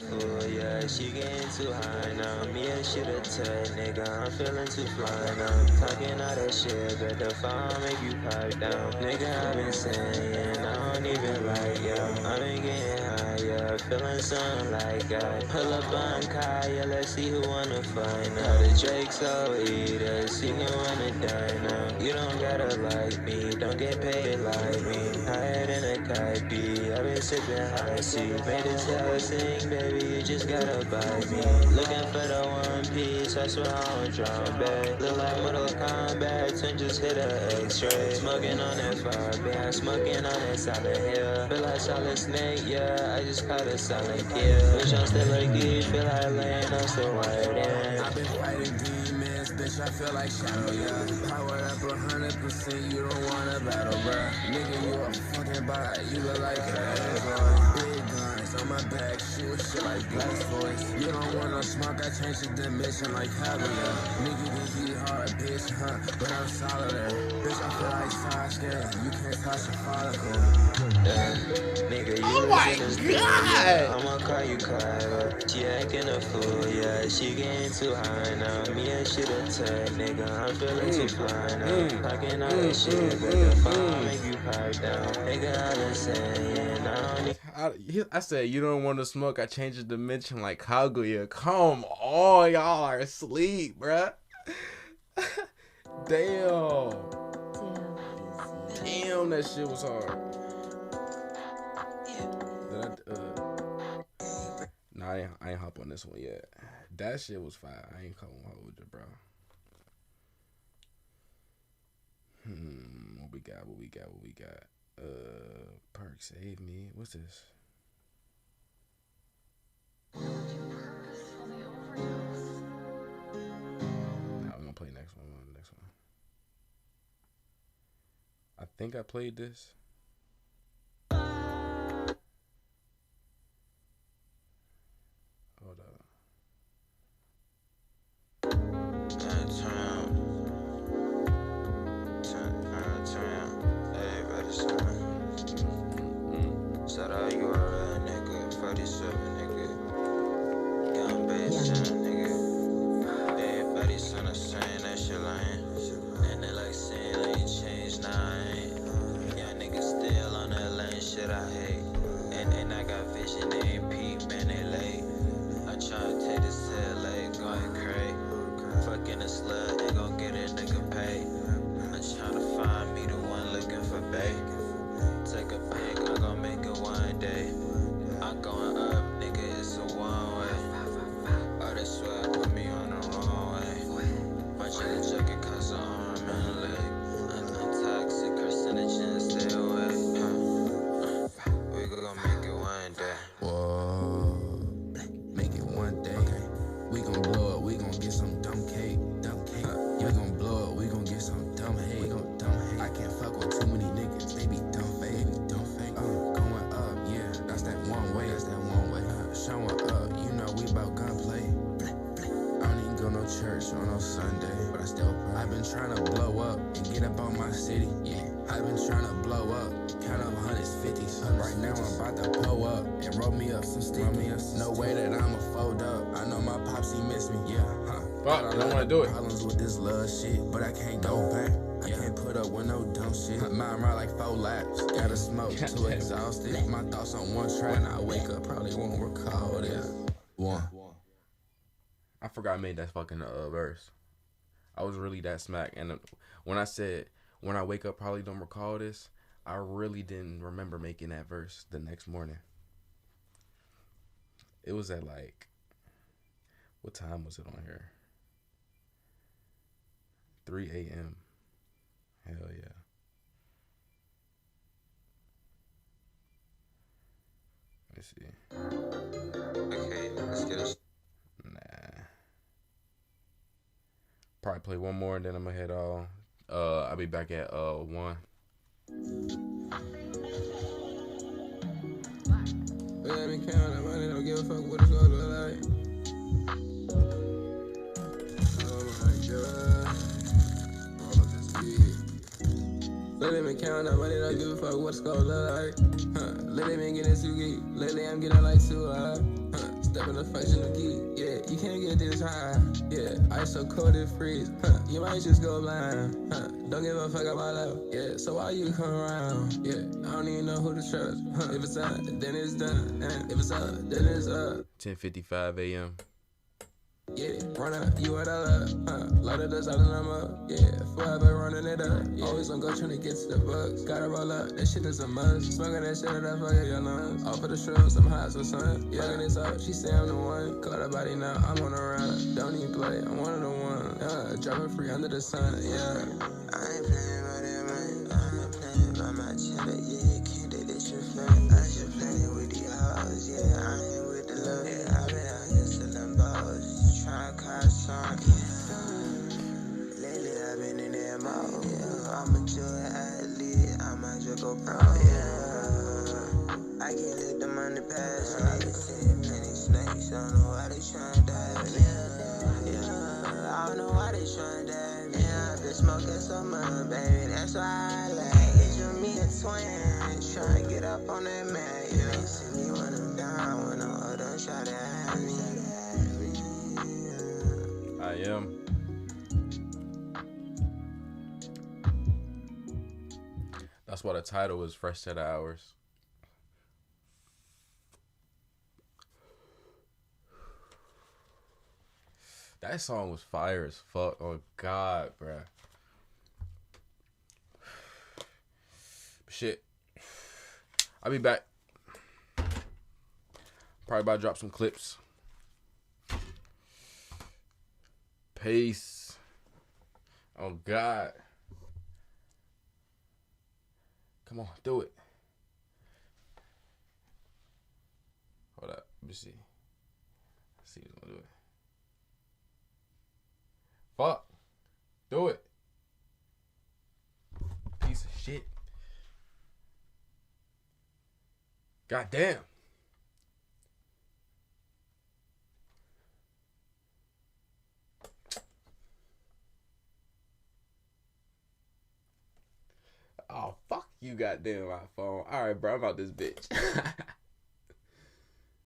Oh yeah, she getting too high now. Me and shit a tag, nigga. I'm feeling too fly now. Talking all that shit, bet the fire make you pipe down. Nigga, I've been saying I don't even like ya. I've been getting high, yeah. Feeling something like I pull up on Kaya, let's see who wanna fight now. The Drake so eater, see who wanna die now. You don't gotta like me, don't get paid like me. Higher than a kite bee, I've been sipping high C. Made this hell sing, baby. You just gotta buy me. Looking for the One Piece, I swear I don't drown back. Look like Mortal Kombat, and just hit a X-ray. Smoking on that fire, man, smoking on that Silent Hill. Feel like Solid Snake, yeah, I just caught a silent kill. Wish I'm still a geek, feel like laying, I'm still wired in. I've been fighting demons, bitch, I feel like Shadow, yeah. Powered up 100%, you don't wanna battle, bruh. Nigga, you a fucking bot, you look like an Android. Big guns on my back, shoot shit like Black's voice. You don't want no smoke, I changed the dimension like Cavalier. Nigga think he hard, bitch, huh? But I'm solid there. Bitch, I feel like Sasuke, you can't touch a follicle. Nigga, you I'ma call you Kyra. She acting a fool, yeah. She getting too high now. Me and shit a tag, nigga. I'm feeling too fly now. Talking all that shit, but the phone make you pipe down. Nigga, I've been saying I said you don't want to smoke. I changed the dimension like Kaguya. Come on, y'all are asleep, bruh. Damn, that shit was hard. Nah, I ain't hop on this one yet. That shit was fire. I ain't calling hold you, bro. What we got? Perk, save me. What's this? Nah, I'm gonna play next one. I think I played this. Everybody saying, shout out, you are a nigga, 47 nigga, young bass nigga. Everybody saying that shit lame. And they like saying I ain't changed, nah I ain't. Y'all niggas still on that lame shit I hate. And I got vision, they ain't peep, man, they late. I tryna take this to LA, going crazy. Fucking a slut, ain't gon' get a nigga paid. I'm tryna find me the one looking for bait. Take a pic, I'm gon' make it one day. I'm going up, nigga, it's a one way. Oh, they swear put me on the wrong way. Bunch of the jacket cause of arm and a leg. I'm toxic, carcinogen, stay away. We gon' make it one day. Whoa, make it one day. We gon' blow up, we gon' get some dumb cake. We gon' blow up, we gon' get some dumb hate. I can't fuck with too many niggas, they be dumb fake. Going up, yeah, that's that one way. Showing up, you know we bout gunplay. I don't even go no church on no Sunday, but I still pray. I've been trying to blow up and get up on my city. Yeah, I've been trying to blow up, count up 100s, 50s. Right now I'm about to pull up and roll me up some stickies. No way that I'ma fold up. I know my pops, he miss me. Yeah, Fuck, I don't wanna do it. Problems with this love shit, but I can't go back. I can't put up with no dumb shit. Mine ride like 4 laps. Gotta smoke, too exhausted. My thoughts on one track. When I wake up, probably won't recall this. I forgot I made that fucking verse. I was really that smack. And when I said, when I wake up, probably don't recall this, I really didn't remember making that verse the next morning. It was at like, what time was it on here? 3 a.m. Hell yeah. Let's see. Okay, let's get us. Nah. Probably play one more and then I'm gonna head on. I'll be back at 1. Let me count that money, don't give a fuck what it's gonna look like. Oh my god. All of this beat. Let me count that money, don't give a fuck what it's gonna look like. Let me get it too geek. Lately I'm getting like too high. Step in the functional geek. Yeah, you can't get this high. Yeah, ice so cold it freeze. You might just go blind. Don't give a fuck about my life. Yeah, so why you come around? Yeah, I don't even know who to trust. If it's up, then it's done. And if it's up, then it's up. 10:55 a.m. Yeah, run up, you what I love. Load of dust out and I'm up. Yeah, forever running it up. Always on go trying to get to the bucks. Gotta roll up, that shit is a must. Smoking that shit that I fuck your lungs. All for the shrooms, I'm high as the sun. Yeah, fucking this up, she say I'm the one. Caught her body now, I'm on a run. Don't even play, I'm one of the ones. Driving free under the sun, yeah. I ain't playing by that money, I'm playing by my cheddar, yeah. Can't do this shit for me. I should play with the hoes, yeah. I ain't with the love, yeah. I've been out here selling balls. Trying to cause some, yeah. Lately I've been in that mode, yeah. I'm a jewel athlete, I might just go pro, yeah. I can't let the money pass, I can see many snakes, I don't know why they trying to dive me, yeah. I don't know why they trying to dive me, I've been smoking so much, baby, that's why I like. It's you and me a twin, trying to get up on that man, you ain't see me when I'm down, when I'm up, don't try to have me. I am. That's why the title is Fresh Set of Hours. That song was fire as fuck. Oh God, bruh. Shit. I'll be back. Probably about to drop some clips. Peace. Oh God. Come on, do it. Hold up. Let me see. Let's see who's gonna do it. Fuck. Do it. Piece of shit. God damn. You goddamn my phone. All right, bro. I'm out this bitch.